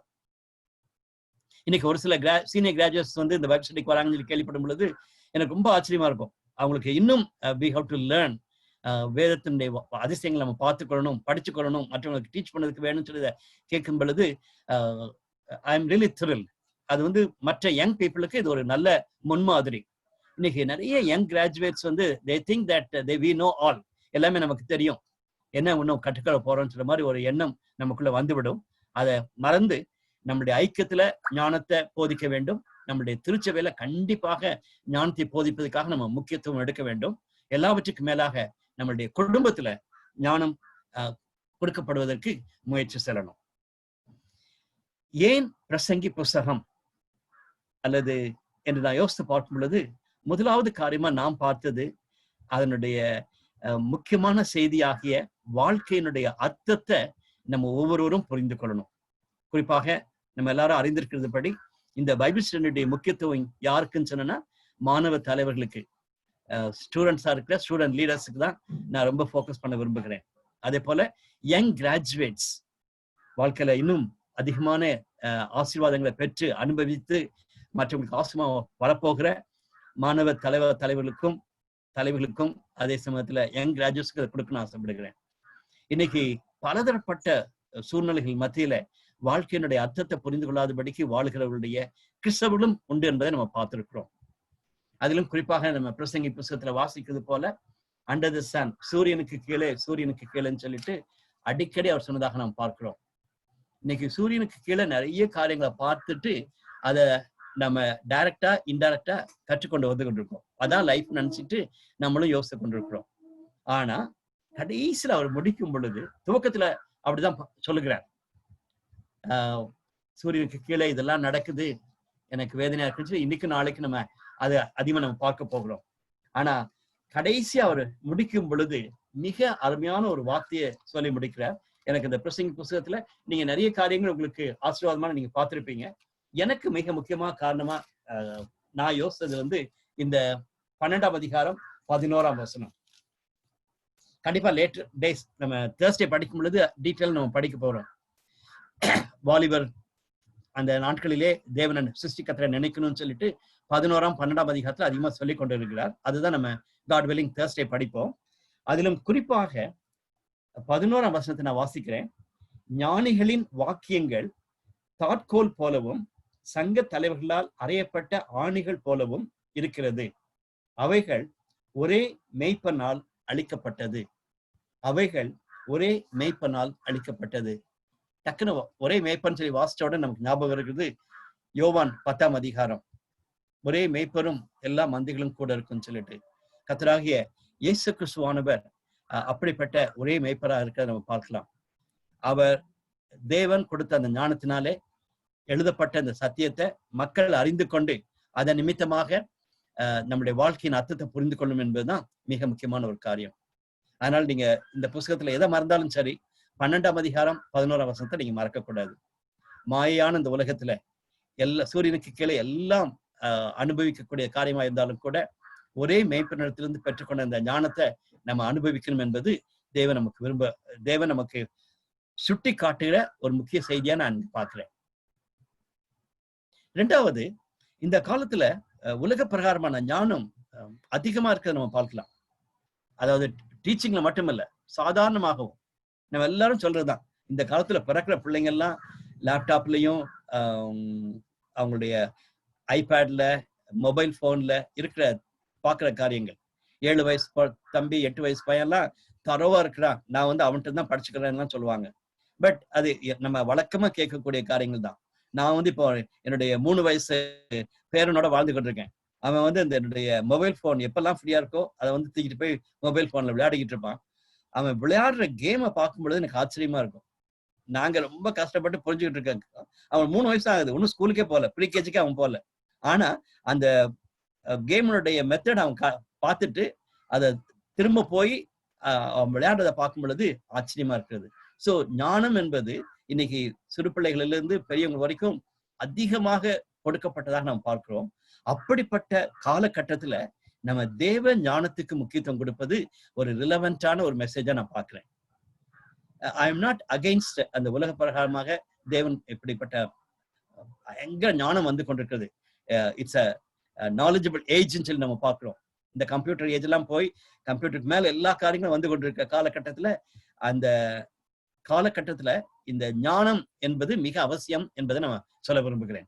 இன்னைக்கு ஒரு சில சீனியர் கிராஜுவேட்ஸ் இந்த பைபிள் ஸ்டடிக்கு வராங்கன்னு சொல்லி கேள்விப்படும் பொழுது எனக்கு ரொம்ப ஆச்சரியமா இருக்கும். அவங்களுக்கு இன்னும் we have to learn வேதத்தினுடைய அதிசயங்களை நம்ம பார்த்துக்கொள்ளணும், படிச்சுக்கொள்ளணும், மற்றவங்களுக்கு டீச் பண்ணதுக்கு வேணும்னு சொல்லி கேட்கும் பொழுது ஐ எம் ரியலி த்ரில்ட். அது மற்ற யங் பீப்புளுக்கு இது ஒரு நல்ல முன்மாதிரி. இன்னைக்கு நிறைய young graduates they think that we know all, எல்லாமே நமக்கு தெரியும், என்ன இன்னும் கற்றுக்கொள்ள போறோம்னு சொல்ற மாதிரி ஒரு எண்ணம் நமக்குள்ள வந்துவிடும். அதை மறந்து நம்மளுடைய ஐக்கியத்துல ஞானத்தை போதிக்க வேண்டும். நம்மளுடைய திருச்சபையில கண்டிப்பாக ஞானத்தை போதிப்பதற்காக நம்ம முக்கியத்துவம் எடுக்க வேண்டும். எல்லாவற்றுக்கும் மேலாக நம்மளுடைய குடும்பத்துல ஞானம் கொடுக்கப்படுவதற்கு முயற்சி செல்லணும். ஏன் பிரசங்கி புஸ்தகம் அல்லது என்று நான் யோசித்து பார்க்கும் பொழுது முதலாவது காரியமா நாம் பார்த்தது அதனுடைய முக்கியமான செய்தியாகிய வாழ்க்கையினுடைய அர்த்தத்தை நம்ம ஒவ்வொருவரும் புரிந்து கொள்ளணும். குறிப்பாக நம்ம எல்லாரும் அறிந்திருக்கிறது படி இந்த பைபிள் ஸ்டடியுடைய முக்கியத்துவம் யாருக்குன்னு சொன்னா மாணவ தலைவர்களுக்கு, ஸ்டூடெண்ட்ஸா இருக்கிற ஸ்டூடெண்ட் லீடர்ஸுக்கு தான் நான் ரொம்ப ஃபோக்கஸ் பண்ண விரும்புகிறேன். அதே போல யங் கிராஜுவேட்ஸ் வாழ்க்கையில இன்னும் அதிகமான ஆசீர்வாதங்களை பெற்று அனுபவித்து மற்றவங்களுக்கு ஆசீர்வாதமா வரப்போகிற மாணவ தலைவர்களுக்கும் அதே சமயத்துல யங் கிராஜுவேட்ஸ்க்கு அதை கொடுக்கணும்னு ஆசைப்படுகிறேன். இன்னைக்கு பலதரப்பட்ட சூழ்நிலைகள் மத்தியில வாழ்க்கையினுடைய அர்த்தத்தை புரிந்து கொள்ளாதபடிக்கு வாழ்கிறவர்களுடைய கிறிஸ்தவர்களும் உண்டு என்பதை நம்ம பார்த்திருக்கிறோம். அதிலும் குறிப்பாக நம்ம பிரசங்கி புஸ்தகத்துல வாசிக்கிறது போல அண்டர் தி சன், சூரியனுக்கு கீழேன்னு சொல்லிட்டு அடிக்கடி அவர் சொன்னதாக நாம் பார்க்கிறோம். இன்னைக்கு சூரியனுக்கு கீழே நிறைய காரியங்களை பார்த்துட்டு அதை நம்ம டைரக்டா இன்டைரக்டா கற்றுக்கொண்டு வந்து கொண்டிருக்கோம். அதான் லைஃப் நினைச்சிட்டு நம்மளும் யோசித்து கொண்டிருக்கிறோம். ஆனா கடைசியில அவர் முடிக்கும் பொழுது துவக்கத்துல அப்படிதான் சொல்லுகிறார், சூரியனுக்கு கீழே இதெல்லாம் நடக்குது, எனக்கு வேதனையா இருக்குன்னு. இன்னைக்கு நாளைக்கு நம்ம அதை அதிகமா நம்ம பார்க்க போகிறோம். ஆனா கடைசி அவர் முடிக்கும் பொழுது மிக அருமையான ஒரு வார்த்தையை சொல்லி முடிக்கிறார். எனக்கு இந்த பிரசங்கி புஸ்தகத்துல நீங்க நிறைய காரியங்கள் உங்களுக்கு ஆசீர்வாதமான நீங்க பார்த்திருப்பீங்க. எனக்கு மிக முக்கியமா காரணமா நான் யோசித்தது இந்த 12ஆம் அதிகாரம் 11ஆம் வசனம். கண்டிப்பா லேட்டர் டேஸ் நம்ம தேர்ஸ்டே படிக்கும் பொழுது டீட்டெயில் நம்ம படிக்க போறோம். வாலிபர் அந்த நாட்களிலே தேவனன் சிருஷ்டிகர்த்தரை நினைக்கணும்னு சொல்லிட்டு 11ஆம் 12ஆம் அதிகாரத்துல அதிகமா சொல்லி கொண்டு இருக்கிறார். அதுதான் நம்ம காட் வில்லிங் தேர்ஸ்டே படிப்போம். அதிலும் குறிப்பாக 11ஆம் வசனத்தை நான் வாசிக்கிறேன். ஞானிகளின் வாக்கியங்கள் தாட்கோல் போலவும் சங்க தலைவர்களால் அறையப்பட்ட ஆணிகள் போலவும் இருக்கிறது. அவைகள் ஒரே மேய்ப்பனால் அளிக்கப்பட்டது. அவைகள் ஒரே மேய்ப்பனால் அளிக்கப்பட்டது. டக்குன்னு ஒரே மேய்ப்பன் சொல்லி வாசிச்சோட நமக்கு ஞாபகம் இருக்குது யோவான் 10ஆம் அதிகாரம். ஒரே மேய்ப்பரும் எல்லா மந்தைகளும் கூட இருக்குன்னு சொல்லிட்டு கர்த்தராகிய இயேசு கிறிஸ்துவானவர் அப்படிப்பட்ட ஒரே மேய்ப்பரா இருக்கிறத நம்ம பார்க்கலாம். அவர் தேவன் கொடுத்த அந்த ஞானத்தினாலே எழுதப்பட்ட அந்த சத்தியத்தை மக்கள் அறிந்து கொண்டு அதன் நிமித்தமாக நம்முடைய வாழ்க்கையின் அர்த்தத்தை புரிந்து கொள்ளும் என்பதுதான் மிக முக்கியமான ஒரு காரியம். அதனால நீங்க இந்த புஸ்தகத்துல எதை மறந்தாலும் சரி 12ஆம் அதிகாரம் 11ஆம் வசனத்தை நீங்க மறக்கக்கூடாது. மாயான இந்த உலகத்துல சூரியனுக்கு கீழே எல்லாம் அனுபவிக்கக்கூடிய காரியமா இருந்தாலும் கூட ஒரே மேய்ப்பனிடத்திலிருந்து பெற்றுக்கொண்ட இந்த ஞானத்தை நம்ம அனுபவிக்கணும் என்பது தேவன் நமக்கு சுட்டி காட்டுகிற ஒரு முக்கிய செய்தியா நான் பார்க்கிறேன். இரண்டாவது, இந்த காலத்துல உலக பிரகாரமான ஞானம் அதிகமா இருக்கிறத நம்ம பார்க்கலாம். அதாவது டீச்சிங்ல மட்டுமல்ல, சாதாரணமாகவும் நம்ம எல்லாரும் சொல்றதுதான், இந்த காலத்துல பிறக்கிற பிள்ளைங்க எல்லாம் லேப்டாப்லயும் அவங்களுடைய ஐபேட்ல மொபைல் போன்ல இருக்கிற பாக்குற காரியங்கள். 7 வயசு தம்பி 8 வயசு பையன்லாம் தரவா இருக்கிறான், நான் அவன்கிட்ட தான் படிச்சுக்கிறேன்னு சொல்லுவாங்க. பட் அது நம்ம வழக்கமா கேட்கக்கூடிய காரியங்கள் தான். நான் இப்போ என்னுடைய 3 வயசு பேரனோட வாழ்ந்து கொண்டிருக்கேன். அவன் என்னுடைய மொபைல் போன் எப்பெல்லாம் ஃப்ரீயா இருக்கோ அதை தூக்கிட்டு போய் மொபைல் போன்ல விளையாடிக்கிட்டு இருப்பான். அவன் விளையாடுற கேமை பார்க்கும்பொழுது எனக்கு ஆச்சரியமா இருக்கும். நாங்க ரொம்ப கஷ்டப்பட்டு புரிஞ்சுக்கிட்டு இருக்கேன். அவன் 3 வயசு ஆகுது, இன்னும் ஸ்கூலுக்கே போகல, ப்ரீ கேஜிக்கே அவன் போகல. ஆனா அந்த கேமுடைய மெத்தட் அவன் பார்த்துட்டு அதை திரும்ப போய் அவன் விளையாடுறதை பார்க்கும் பொழுது ஆச்சரியமா இருக்கிறது. சோ ஞானம் என்பது இன்னைக்கு சிறு பிள்ளைகளில இருந்து பெரியவங்க வரைக்கும் அதிகமாக கொடுக்கப்பட்டதாக நாம் பார்க்கிறோம். அப்படிப்பட்ட காலகட்டத்துல நம்ம தேவ ஞானத்துக்கு முக்கியத்துவம் கொடுப்பது ஒரு ரிலவென்டான ஒரு மெசேஜா நான் பார்க்கிறேன். ஐ எம் நாட் அகெயின்ஸ்ட் அந்த உலக பிரகாரமாக தேவன் இப்படிப்பட்ட பயங்கர ஞானம் கொண்டிருக்கிறது. இட்ஸ் அ நாலேஜபிள் ஏஜ்ன்னு சொல்லி நம்ம பார்க்கிறோம். இந்த கம்ப்யூட்டர் ஏஜ் எல்லாம் போய் கம்ப்யூட்டருக்கு மேல எல்லா காரியங்களும் கொண்டிருக்க காலகட்டத்துல அந்த காலகட்டத்துல இந்த ஞானம் என்பது மிக அவசியம் என்பதை நான் சொல்ல விரும்புகிறேன்.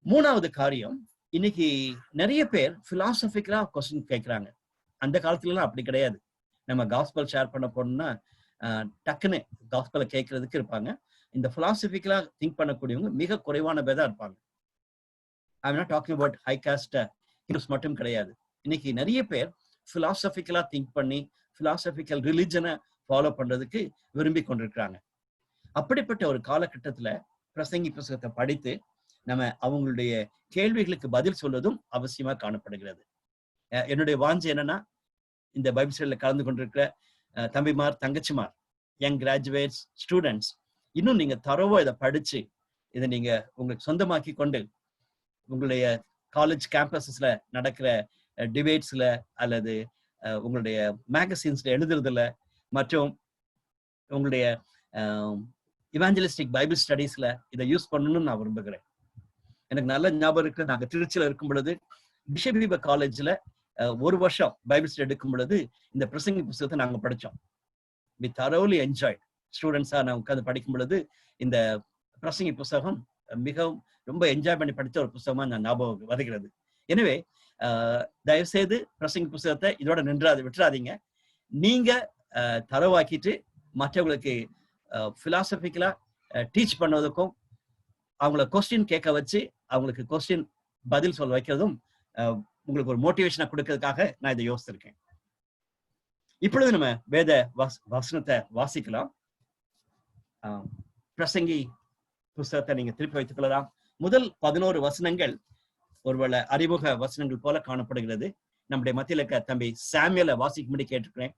மூணாவது காரியம், இன்னைக்கு நிறைய பேர் பிலாசபிக்கலா கொஸ்டின் கேட்கிறாங்க. அந்த காலத்துல எல்லாம் அப்படி கிடையாது. நம்ம காஸ்பல் ஷேர் பண்ண போனோம்னா டக்குன்னு காஸ்பலை கேட்கறதுக்கு இருப்பாங்க. இந்த பிலாசபிக்கலா திங்க் பண்ணக்கூடியவங்க மிக குறைவான பேர் தான் இருப்பாங்க. I am not talking about high cost Hindus மட்டும் கிடையாது. இன்னைக்கு நிறைய பேர் பிலாசபிக்கலா திங்க் பண்ணி பிலாசபிக்கல் ரிலிஜனை ஃபாலோ பண்றதுக்கு விரும்பி கொண்டிருக்கிறாங்க. அப்படிப்பட்ட ஒரு காலகட்டத்துல பிரசங்கி புத்தகத்தை படித்து நம்ம அவங்களுடைய கேள்விகளுக்கு பதில் சொல்வதும் அவசியமா காணப்படுகிறது. என்னுடைய வாஞ்சை என்னன்னா, இந்த பைபிள் ஸ்டடியில கலந்து கொண்டிருக்கிற தம்பிமார் தங்கச்சிமார், யங் கிராஜுவேட்ஸ், ஸ்டூடெண்ட்ஸ், இன்னும் நீங்க தரவா இதை படிச்சு இதை நீங்க உங்களுக்கு சொந்தமாக்கி கொண்டு உங்களுடைய காலேஜ் கேம்பஸஸ்ல நடக்கிற டிபேட்ஸ்ல அல்லது உங்களுடைய மேகசின்ஸ்ல எழுதுறதுல மற்றும் உங்களுடைய இவாஞ்சலிஸ்டிக் பைபிள் ஸ்டடீஸ்ல இதை யூஸ் பண்ணணும்னு நான் விரும்புகிறேன். எனக்கு நல்ல ஞாபகம் இருக்கு, நாங்க திருச்சியில இருக்கும் பொழுது பிஷப் காலேஜ்ல 1 வருஷம் பைபிள் ஸ்டடி எடுக்கும் பொழுது இந்த பிரசங்கி புத்தகத்தை நாங்க படிச்சோம். We தரோலி enjoyed. ஸ்டூடெண்ட்ஸா நான் உட்கார்ந்து படிக்கும் பொழுது இந்த பிரசங்கி புத்தகம் மிகவும் ரொம்ப என்ஜாய் பண்ணி படித்த ஒரு புத்தகமா நான் ஞாபகம் வருகிறது. எனவே தயவுசெய்து பிரசங்கி புத்தகத்தை இதோட விட்டுறாதீங்க. நீங்க தரவாக்கிட்டு மற்றவங்களுக்கு பிலாசபிக்கலா டீச் பண்ணுவதற்கும் அவங்கள கொஸ்டின் கேட்க வச்சு அவங்களுக்கு கொஸ்டின் பதில் சொல்ல வைக்கிறதும் உங்களுக்கு ஒரு மோட்டிவேஷனா கொடுக்கறதுக்காக நான் இதை யோசிச்சிருக்கேன். இப்பொழுது நம்ம வேத வசனத்தை வாசிக்கலாம். பிரசங்கி புஸ்தகத்தை நீங்க திருப்பி வைத்துக் கொள்ளலாம். முதல் 11 வசனங்கள் ஒருவேளை அறிமுக வசனங்கள் போல காணப்படுகிறது. நம்முடைய மத்தியில இருக்க தம்பி சாமுவேலை வாசிக்கும்படி கேட்டிருக்கிறேன்.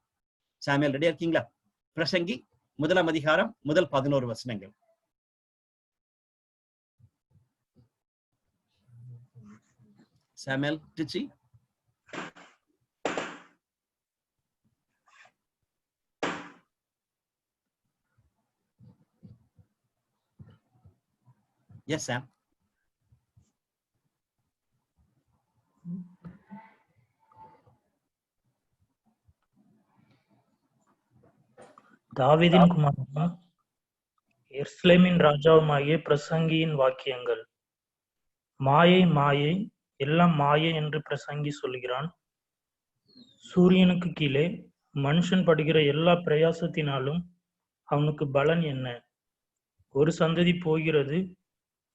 சாமுவேல் ரெடியா இருக்கீங்களா? பிரசங்கி 1ஆம் அதிகாரம் முதல் 11 வசனங்கள். சாமுவேல் டிச்சி. Yes, Sam. தாவீதின் குமாரனும் எருசலேமின் ராஜாவுமாகிய பிரசங்கியின் வாக்கியங்கள். மாயை மாயை, எல்லாம் மாயை என்று பிரசங்கி சொல்கிறான். சூரியனுக்கு கீழே மனுஷன் படுகிற எல்லா பிரயாசத்தினாலும் அவனுக்கு பலன் என்ன? ஒரு சந்ததி போகிறது,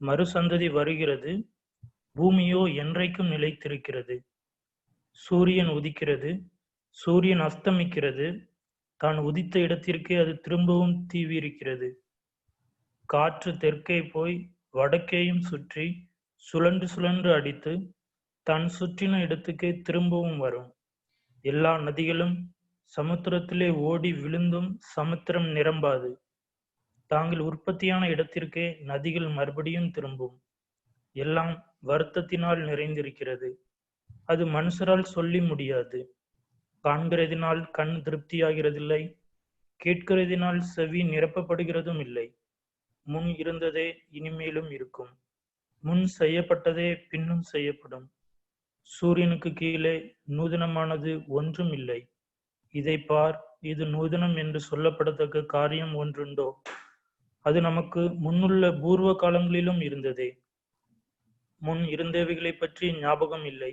மறு சந்ததி வருகிறது, பூமியோ என்றைக்கும் நிலைத்திருக்கிறது. சூரியன் உதிக்கிறது, சூரியன் அஸ்தமிக்கிறது, தான் உதித்த இடத்திற்கே அது திரும்பவும் தீவிரிக்கிறது. காற்று தெற்கே போய் வடக்கேயும் சுற்றி சுழன்று சுழன்று அடித்து தான் சுற்றின இடத்துக்கே திரும்பவும் வரும். எல்லா நதிகளும் சமுத்திரத்திலே ஓடி விழுந்தும் சமுத்திரம் நிரம்பாது. தாங்கள் உற்பத்தியான இடத்திற்கே நதிகள் மறுபடியும் திரும்பும். எல்லாம் வருத்தத்தினால் நிறைந்திருக்கிறது. அது மனுஷரால் சொல்லி முடியாது. காண்கிறதினால் கண் திருப்தியாகிறதில்லை, கேட்கிறதினால் செவி நிரப்பப்படுகிறதும் இல்லை. முன் இருந்ததே இனிமேலும் இருக்கும், முன் செய்யப்பட்டதே பின்னும் செய்யப்படும். சூரியனுக்கு கீழே நூதனமானது ஒன்றும் இல்லை. இதை பார், இது நூதனம் என்று சொல்லப்படத்தக்க காரியம் ஒன்றுண்டோ? அது நமக்கு முன்னுள்ள பூர்வ காலங்களிலும் இருந்ததே. முன் இருந்தவைகளை பற்றி ஞாபகம் இல்லை,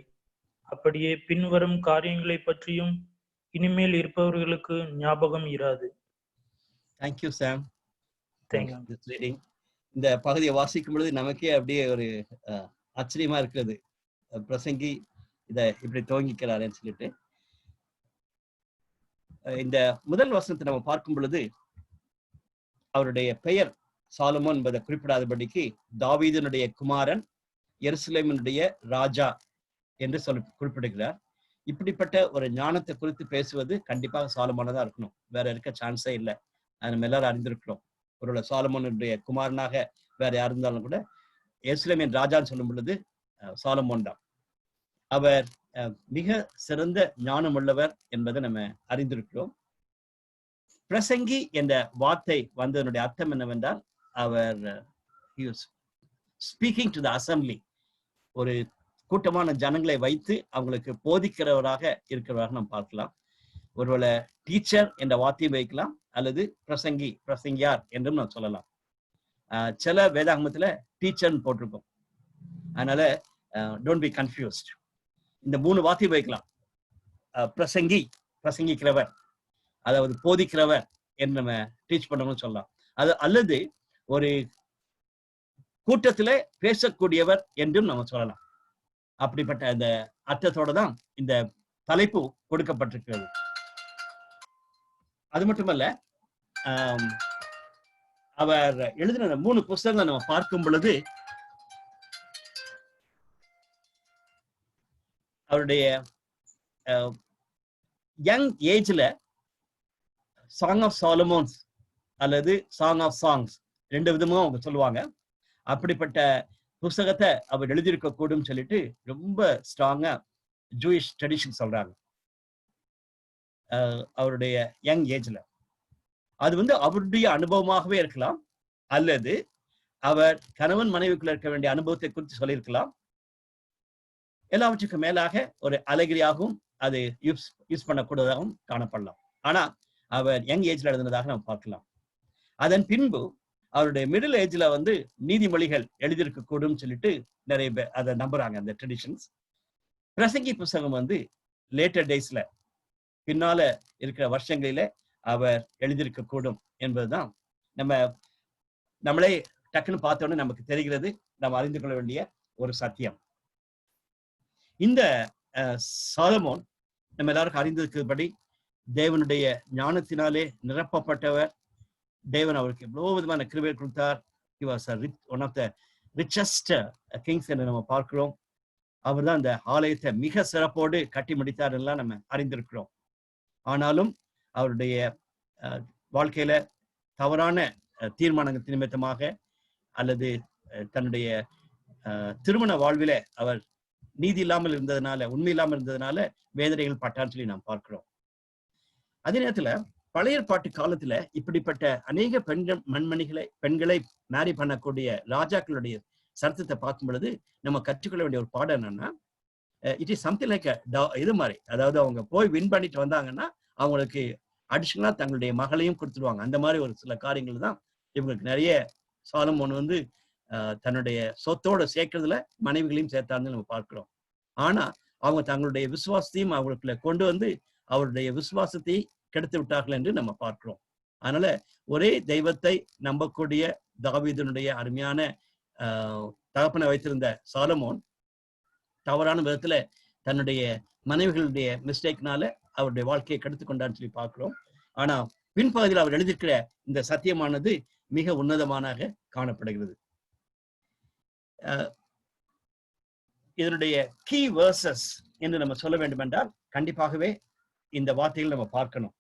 அப்படியே பின்வரும் காரியங்களை பற்றியும் இனிமேல் இருப்பவர்களுக்கு ஞாபகம் இராது. தேங்க்யூ சாம். தேங்க்யூ. இந்த பகுதியை வாசிக்கும் பொழுது நமக்கே அப்படியே ஒரு ஆச்சரியமா இருக்கிறது. பிரசங்கி இதை இப்படி துவங்கிக்கிறாருன்னு சொல்லிட்டு. இந்த முதல் வசனத்தை நம்ம பார்க்கும் பொழுது அவருடைய பெயர் சாலமோன் என்பதை குறிப்பிடாதபடிக்கு தாவீதினுடைய குமாரன், எருசலேமினுடைய ராஜா என்று குறிப்பிடுகிறார். இப்படிப்பட்ட ஒரு ஞானத்தை குறித்து பேசுவது கண்டிப்பாக சாலமோனதான் இருக்கணும், வேற இருக்க சான்ஸே இல்லை. அது நம்ம எல்லாரும் அறிந்திருக்கிறோம். ஒருவேளை சாலமோனுடைய குமாரனாக வேற யார் இருந்தாலும் கூட எருசலேமின் ராஜான்னு சொல்லும் பொழுது சாலமோன் தான். அவர் மிக சிறந்த ஞானம் உள்ளவர் என்பதை நம்ம அறிந்திருக்கிறோம். பிரசங்கி என்ற வார்த்தை வந்ததனுடைய அர்த்தம் என்னவென்றால், அவர் ஸ்பீக்கிங் டு த அசம்பிளி, ஒரு கூட்டமான ஜனங்களை வைத்து அவங்களுக்கு போதிக்கிறவராக இருக்கிறவராக நாம் பார்க்கலாம். ஒருவேளை டீச்சர் என்ற வார்த்தையை வைக்கலாம், அல்லது பிரசங்கியார் என்றும் நாம் சொல்லலாம். சில வேதாகமத்துல டீச்சர்னு போட்டிருக்கோம், அதனால டோன்ட் பி கன்ஃபியூஸ்ட். இந்த 3 வார்த்தையை வைக்கலாம். பிரசங்கிக்கிறவர், அதாவது போதிக்கிறவர் என்று நம்ம டீச் பண்ணணும்னு சொல்லலாம். அது அல்லது ஒரு கூட்டத்துல பேசக்கூடியவர் என்றும் நம்ம சொல்லலாம். அப்படிப்பட்ட அந்த அர்த்தத்தோட தான் இந்த தலைப்பு கொடுக்கப்பட்டிருக்கிறது. அது மட்டுமல்ல, அவர் எழுதின 3 புத்தகங்களை நம்ம பார்க்கும் பொழுது அவருடைய யங் ஏஜ்ல சாங் ஆஃப் சாலமோன்ஸ் அல்லது சாங் ஆஃப் சாங்ஸ் 2 விதமும் அவங்க சொல்லுவாங்க. அப்படிப்பட்ட புஸ்தகத்தை அவர் எழுதியிருக்க கூடும் சொல்லிட்டு ரொம்ப ஸ்ட்ராங்கா ஜூயிஷ் ட்ரெடிஷன் சொல்றாங்க. அவருடைய யங் ஏஜ்ல அது அவருடைய அனுபவமாகவே இருக்கலாம், அல்லது அவர் கணவன் மனைவிக்குள்ள இருக்க வேண்டிய அனுபவத்தை குறித்து சொல்லியிருக்கலாம். எல்லாவற்றுக்கும் மேலாக ஒரு அலகிரியாகவும் அது யூஸ் பண்ணக்கூடியதாகவும் காணப்படலாம். ஆனா அவர் யங் ஏஜ்ல எழுதினதாக நம்ம பார்க்கலாம். அதன் பின்பு அவருடைய மிடில் ஏஜ்ல நீதிமொழிகள் எழுதியிருக்க கூடும் சொல்லிட்டு நிறைய பேர் அதை நம்புறாங்க, அந்த ட்ரெடிஷன்ஸ். பிரசங்கி புஸ்தகம் லேட்டர் டேஸ்ல, பின்னால இருக்கிற வருஷங்களில அவர் எழுதியிருக்க கூடும் என்பதுதான் நம்மளே டக்குன்னு பார்த்தோன்னு நமக்கு தெரிகிறது, நம்ம அறிந்து கொள்ள வேண்டிய ஒரு சத்தியம். இந்த சாலமோன் நம்ம எல்லாருக்கும் அறிந்திருக்கிறபடி தேவனுடைய ஞானத்தினாலே நிரப்பப்பட்டவர். தேவன் அவருக்கு எவ்வளவு விதமான கிருபை கொடுத்தார். He was one of the richest kings என்று நம்ம பார்க்கிறோம். அவர் தான் இந்த ஆலயத்தை மிக சிறப்போடு கட்டி முடித்தார் எல்லாம் நம்ம அறிந்திருக்கிறோம். ஆனாலும் அவருடைய வாழ்க்கையில தவறான தீர்மானங்கள் நிமித்தமாக அல்லது தன்னுடைய திருமண வாழ்வில அவர் நீதி இல்லாமல் இருந்ததுனால, உண்மை இல்லாமல் இருந்ததுனால வேதனைகள் பட்டான்னு சொல்லி நாம் பார்க்கிறோம். அதே நேரத்துல பழைய ஏற்பாட்டு காலத்துல இப்படிப்பட்ட அநேக பெண்களை மேரி பண்ணக்கூடிய ராஜாக்களுடைய சரித்திரத்தை பார்க்கும் பொழுது நம்ம கற்றுக்கொள்ள வேண்டிய ஒரு பாடம் என்னன்னா, இட் இஸ் சம்திங் லைக் இது மாதிரி, அதாவது அவங்க போய் வின் பண்ணிட்டு வந்தாங்கன்னா அவங்களுக்கு அடிஷனலா தங்களுடைய மகளையும் கொடுத்துருவாங்க. அந்த மாதிரி ஒரு சில காரியங்கள் தான் இவங்களுக்கு நிறைய சாலமோன் தன்னுடைய சொத்தோட சேர்க்கறதுல மனைவிகளையும் சேர்த்தாருன்னு நம்ம பார்க்கிறோம். ஆனா அவங்க தங்களுடைய விசுவாசத்தையும் அவங்களுக்குள்ள கொண்டு வந்து அவருடைய விசுவாசத்தை கெடுத்து விட்டார்கள் என்று நம்ம பார்க்கிறோம். அதனால ஒரே தெய்வத்தை நம்பக்கூடிய தாவீதுனுடைய அருமையான தகப்பனை வைத்திருந்த சாலமோன் தவறான விதத்துல தன்னுடைய மனைவிகளுடைய மிஸ்டேக்னால அவருடைய வாழ்க்கையை கெடுத்து கொண்டான்னு சொல்லி பார்க்கிறோம். ஆனா பின்பகுதியில் அவர் எழுதியிருக்கிற இந்த சத்தியமானது மிக உன்னதமாக காணப்படுகிறது. இதனுடைய கீ வேர்சஸ் என்று நம்ம சொல்ல வேண்டும் என்றால் கண்டிப்பாகவே இந்த வார்த்தைகள் நம்ம பார்க்கணும்.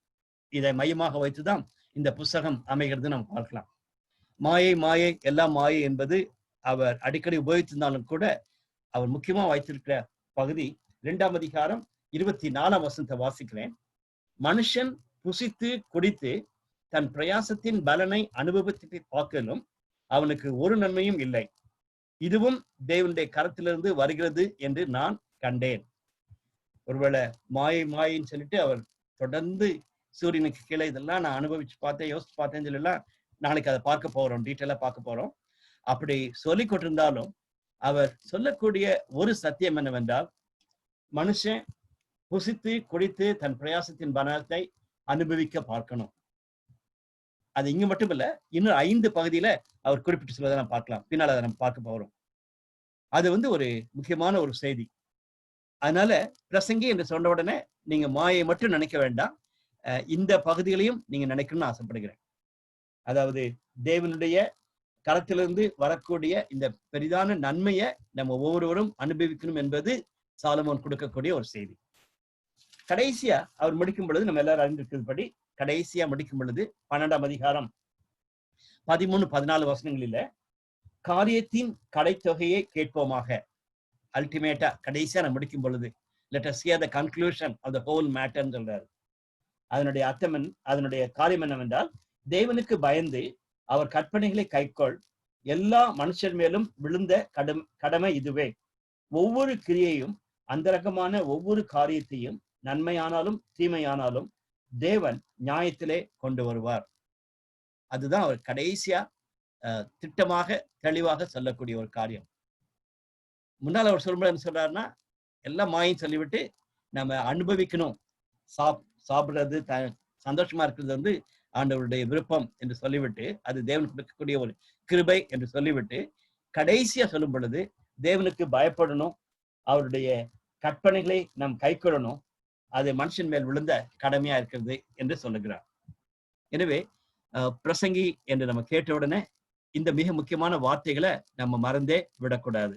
இதை மையமாக வைத்துதான் இந்த புஸ்தகம் அமைகிறது நம்ம பார்க்கலாம். மாயை மாயை எல்லாம் மாயை என்பது அவர் அடிக்கடி உபயோகித்திருந்தாலும் கூட அவர் முக்கியமா வைத்திருக்கிற பகுதி 2ஆம் அதிகாரம் 24ஆம் வசனத்தை வாசிக்கிறேன். மனுஷன் புசித்து குடித்து தன் பிரயாசத்தின் பலனை அனுபவத்தை பார்க்கலும் அவனுக்கு ஒரு நன்மையும் இல்லை, இதுவும் தேவனுடைய கரத்திலிருந்து வருகிறது என்று நான் கண்டேன். ஒருவேளை மாயை மாயின்னு சொல்லிட்டு அவர் தொடர்ந்து சூரியனுக்கு கீழே இதெல்லாம் நான் அனுபவிச்சு பார்த்தேன், யோசிச்சு பார்த்தேன்னு சொல்லலாம். நாளைக்கு அதை பார்க்க போறோம், டீட்டெயிலா பார்க்க போறோம். அப்படி சொல்லி கொண்டிருந்தாலும் அவர் சொல்லக்கூடிய ஒரு சத்தியம் என்னவென்றால், மனுஷன் புசித்து குடித்து தன் பிரயாசத்தின் பலத்தை அனுபவிக்க பார்க்கணும். அது இங்க மட்டும் இல்ல, இன்னும் 5 பகுதியில அவர் குறிப்பிட்டு சொல்வதை நம்ம பார்க்கலாம். பின்னால் அதை நம்ம பார்க்க போறோம். அது ஒரு முக்கியமான ஒரு செய்தி. அதனால பிரசங்கி என்று சொன்ன உடனே நீங்க மாயை மட்டும் நினைக்க வேண்டாம், இந்த பகுதிகளையும் நீங்க நினைக்கணும்னு ஆசைப்படுகிறேன். அதாவது தேவனுடைய கரத்திலிருந்து வரக்கூடிய இந்த பெரிதான நன்மையை நம்ம ஒவ்வொருவரும் அனுபவிக்கணும் என்பது சாலமோன் கொடுக்கக்கூடிய ஒரு செய்தி. கடைசியா அவர் முடிக்கும் பொழுது நம்ம எல்லாரும் அறிந்திருக்கிறபடி கடைசியா முடிக்கும் பொழுது 12ஆம் அதிகாரம் 13-14 வசனங்களில காரியத்தின் கடைத்தொகையை கேட்போமாக, அல்டிமேட்டா கடைசியா நம்ம முடிக்கும் பொழுது let us hear the conclusion of the whole matter சொல்றாரு. அதனுடைய அர்த்தம், அதனுடைய காரியம் என்னவென்றால், தேவனுக்கு பயந்து அவர் கற்பனைகளை கைக்கொள், எல்லா மனுஷர் மேலும் விழுந்த கடமை இதுவே. ஒவ்வொரு கிரியையும் அந்தரங்கமான ஒவ்வொரு காரியத்தையும் நன்மையானாலும் தீமையானாலும் தேவன் நியாயத்திலே கொண்டு வருவார். அதுதான் அவர் கடைசியா திட்டமாக தெளிவாக சொல்லக்கூடிய ஒரு காரியம். முன்னால் அவர் சொல்லும்போது என்ன சொல்றாருன்னா, எல்லாம் மாயும் சொல்லிவிட்டு நம்ம அனுபவிக்கணும், சாப்பிடுறது சந்தோஷமா இருக்கிறது ஆண்டவருடைய விருப்பம் என்று சொல்லிவிட்டு, அது தேவன் கொடுக்கக்கூடிய ஒரு கிருபை என்று சொல்லிவிட்டு கடைசியா சொல்லும் பொழுது தேவனுக்கு பயப்படணும், அவருடைய கற்பனைகளை நாம் கைக்கொள்ளணும், அது மனுஷன் மேல் விழுந்த கடமையா இருக்கிறது என்று சொல்லுகிறார். எனவே பிரசங்கி என்று நம்ம கேட்ட உடனே இந்த மிக முக்கியமான வார்த்தைகளை நம்ம மறந்தே விடக்கூடாது.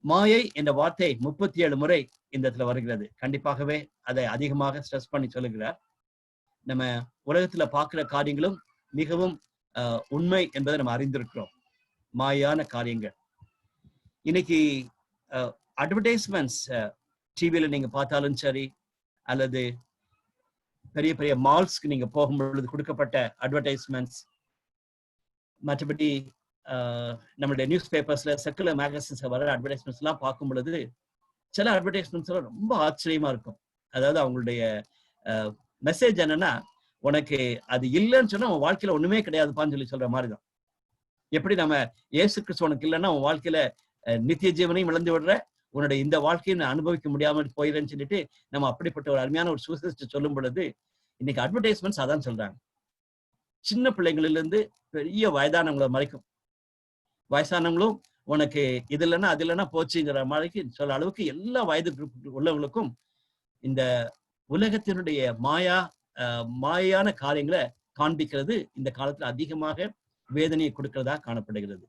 மாயை என்ற வார்த்தை 37 முறை இந்த இடத்துல வருகிறது. கண்டிப்பாகவே அதை அதிகமாக ஸ்ட்ரெஸ் பண்ணி சொல்லுகிறார். நம்ம உலகத்துல பார்க்கிற காரியங்களும் மிகவும் உண்மை என்பதை நம்ம அறிந்திருக்கிறோம். மாயான காரியங்கள் இன்னைக்கு அட்வர்டைஸ்மெண்ட்ஸ் டிவியில நீங்க பார்த்தாலும் சரி, அல்லது பெரிய பெரிய மால்ஸ்க்கு நீங்க போகும்பொழுது கொடுக்கப்பட்ட அட்வர்டைஸ்மெண்ட்ஸ், மற்றபடி நம்மளுடைய நியூஸ் பேப்பர்ஸ்ல செக்குலர் மேகசின்ஸ் வர அட்வர்டைஸ்மெண்ட்ஸ் எல்லாம் பார்க்கும் பொழுது சில அட்வர்டைஸ்மெண்ட்ஸ் எல்லாம் ரொம்ப ஆச்சரியமா இருக்கும். அதாவது அவங்களுடைய மெசேஜ் என்னன்னா, உனக்கு அது இல்லைன்னு சொன்னா உன் வாழ்க்கையில ஒண்ணுமே கிடையாதுப்பான்னு சொல்லி சொல்ற மாதிரிதான். எப்படி நம்ம இயேசு கிறிஸ்து உனக்கு இல்லைன்னா உன் வாழ்க்கையில நித்திய ஜீவனையும் இழந்து விடுற, உன்னுடைய இந்த வாழ்க்கையை நான் அனுபவிக்க முடியாமல் போயிடுறேன்னு சொல்லிட்டு நம்ம அப்படிப்பட்ட ஒரு அருமையான ஒரு சுவிசேஷத்தை சொல்லும் பொழுது இன்னைக்கு அட்வர்டைஸ்மெண்ட்ஸ் அதான் சொல்றாங்க. சின்ன பிள்ளைங்களில இருந்து பெரிய வயதானவங்களை மறைக்கும், வயசானவங்களும் உனக்கு இது இல்லைன்னா அது இல்லைன்னா போச்சுங்கிற மாதிரிக்கு சொல்ல அளவுக்கு எல்லா வயது குரூப் உள்ளவங்களுக்கும் இந்த உலகத்தினுடைய மாயான காரியங்களை காண்பிக்கிறது இந்த காலத்துல அதிகமாக வேதனையை கொடுக்கிறதா காணப்படுகிறது.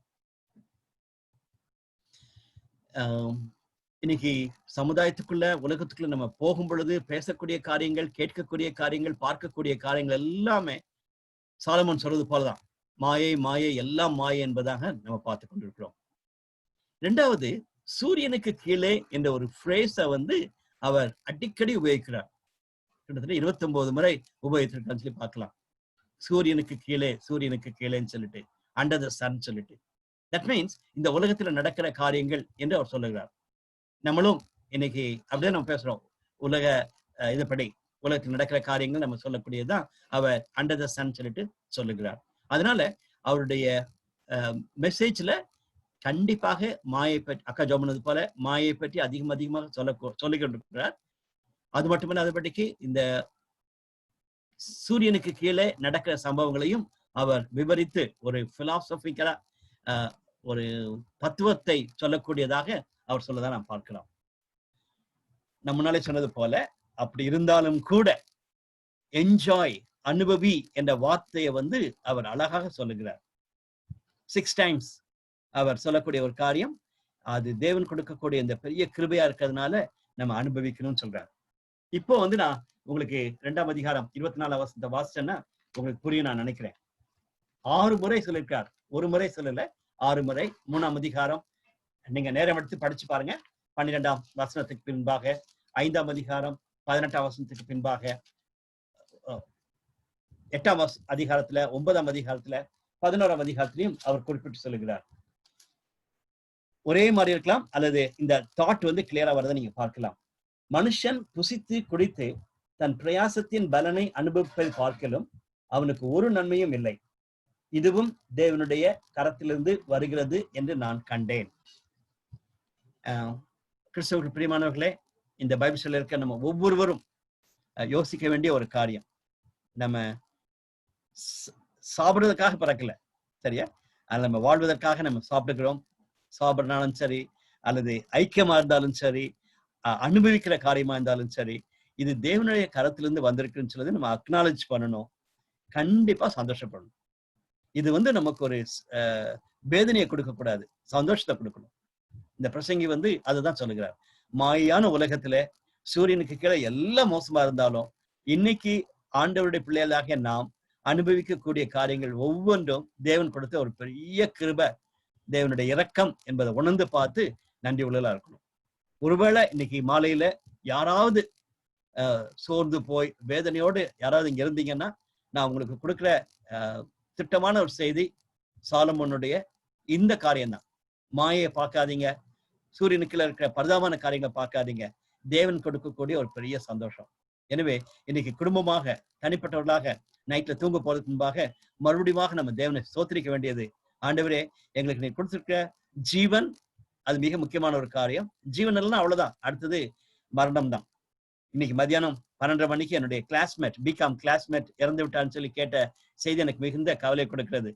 இன்னைக்கு சமுதாயத்துக்குள்ள உலகத்துக்குள்ள நம்ம போகும் பொழுது பேசக்கூடிய காரியங்கள், கேட்கக்கூடிய காரியங்கள், பார்க்கக்கூடிய காரியங்கள் எல்லாமே சாலமோன் சொல்றது போலதான் மாயை மாயை எல்லாம் மாயை என்பதாக நம்ம பார்த்து கொண்டிருக்கிறோம். 2வது, சூரியனுக்கு கீழே என்ற ஒரு ஃப்ரேஸை அவர் அடிக்கடி உபயோகிக்கிறார். கிட்டத்தட்ட 29 முறை உபயோகித்திருக்கான்னு சொல்லி பார்க்கலாம். சூரியனுக்கு கீழே, சூரியனுக்கு கீழேன்னு சொல்லிட்டு, அண்டர் த சன் சொல்லிட்டு. தட் மீன்ஸ் இந்த உலகத்துல நடக்கிற காரியங்கள் என்று அவர் சொல்லுகிறார். நம்மளும் இன்னைக்கு அப்படியே நம்ம பேசுறோம். உலக இதுபடி உலகத்தில் நடக்கிற காரியங்கள் நம்ம சொல்லக்கூடியதுதான் அவர் அண்டர் த சன் சொல்லிட்டு சொல்லுகிறார். அதனால அவருடைய மெசேஜ்ல கண்டிப்பாக மாயை பற்றி அக்கா ஜோமனது போல மாயை பற்றி அதிகமாக சொல்லிக் கொண்டிருக்கிறார். அது மட்டுமல்ல, அது பற்றிக்கு இந்த சூரியனுக்கு கீழே நடக்கிற சம்பவங்களையும் அவர் விவரித்து ஒரு பிலாசபிக்கலா ஒரு தத்துவத்தை சொல்லக்கூடியதாக அவர் சொல்லதான் நாம் பார்க்கிறோம். நம்ம முன்னாலே சொன்னது போல, அப்படி இருந்தாலும் கூட என்ஜாய், அனுபவி என்ற வார்த்தையை வந்து அவர் அழகாக சொல்லுகிறார். 6 times அவர் சொல்லக்கூடிய ஒரு காரியம், அது தேவன் கொடுக்கக்கூடிய இந்த பெரிய கிருபையா இருக்கிறதுனால நம்ம அனுபவிக்கணும்னு சொல்றாரு. இப்போ வந்து நான் உங்களுக்கு 2ஆம் அதிகாரம் 24ஆம் வசனத்தை வாசிச்சேன்னா உங்களுக்கு புரியும் நான் நினைக்கிறேன். 6 முறை சொல்லியிருக்கார், ஒரு முறை சொல்லல, 6 முறை. 3ஆம் அதிகாரம் நீங்க நேரம் எடுத்து படிச்சு பாருங்க. 12ஆம் வசனத்துக்கு பின்பாக, 5ஆம் அதிகாரம் 18ஆம் வசனத்துக்கு பின்பாக, 8ஆம் அதிகாரத்துல, 9ஆம் அதிகாரத்துல, 11ஆம் அதிகாரத்திலையும் அவர் குறிப்பிட்டு சொல்லுகிறார். ஒரே மாதிரி இருக்கலாம், அல்லது இந்த தாட் வந்து கிளியரா வரதை நீங்க பார்க்கலாம். மனுஷன் புசித்து குடித்து தன் பிரயாசத்தின் பலனை அனுபவிப்பதை பார்க்கலும் அவனுக்கு ஒரு நன்மையும் இல்லை, இதுவும் தேவனுடைய கரத்திலிருந்து வருகிறது என்று நான் கண்டேன். கிறிஸ்தவர்கள் பிரியமானவர்களே, இந்த பைபிள் சொல்ல இருக்க நம்ம ஒவ்வொருவரும் யோசிக்க வேண்டிய ஒரு காரியம். நம்ம சாப்பிடுறதுக்காக பிறக்கல, சரியா? அதில் நம்ம வாழ்வதற்காக நம்ம சாப்பிடுகிறோம். சாப்பிட்றனாலும் சரி, அல்லது ஐக்கியமா இருந்தாலும் சரி, அனுபவிக்கிற காரியமா இருந்தாலும் சரி, இது தேவனுடைய கரத்திலிருந்து வந்திருக்குன்னு சொல்லி நம்ம அக்னாலேஜ் பண்ணணும். கண்டிப்பா சந்தோஷப்படணும். இது வந்து நமக்கு ஒரு வேதனையை கொடுக்க கூடாது, சந்தோஷத்தை கொடுக்கணும். இந்த பிரசங்கி வந்து அதுதான் சொல்லுகிறார். மாயான உலகத்துல சூரியனுக்கு கீழே எல்லாம் மோசமா இருந்தாலும் இன்னைக்கு ஆண்டவருடைய பிள்ளைகளாக நாம் அனுபவிக்கக்கூடிய காரியங்கள் ஒவ்வொன்றும் தேவன் கொடுத்த ஒரு பெரிய கிருபை, தேவனுடைய இரக்கம் என்பதை உணர்ந்து பார்த்து நன்றி உள்ளதா இருக்கணும். ஒருவேளை இன்னைக்கு மாலையில யாராவது சோர்ந்து போய் வேதனையோடு யாராவது இங்க இருந்தீங்கன்னா, நான் உங்களுக்கு கொடுக்குற திட்டமான ஒரு செய்தி சாலமோனுடைய இந்த காரியம்தான். மாயை பார்க்காதீங்க, சூரியனுக்குள்ள இருக்கிற பரிதாபமான காரியங்களை பார்க்காதீங்க, தேவன் கொடுக்கக்கூடிய ஒரு பெரிய சந்தோஷம். எனவே இன்னைக்கு குடும்பமாக, தனிப்பட்டவர்களாக நைட்ல தூங்க போறதுக்கு முன்பாக மறுபடியும் நம்ம தேவனை ஸ்தோத்திரிக்க வேண்டியது, ஆண்டவரே எங்களுக்கு நீ கொடுத்திருக்க ஜீவன், அது மிக முக்கியமான ஒரு காரியம். ஜீவன் எல்லாம் அவ்வளவுதான், அடுத்தது மரணம் தான். இன்னைக்கு மத்தியானம் 12:30 மணிக்கு என்னுடைய கிளாஸ்மேட், பிகாம் கிளாஸ்மேட் இறந்து விட்டான்னு சொல்லி கேட்ட செய்தி எனக்கு மிகுந்த கவலை கொடுக்கிறது.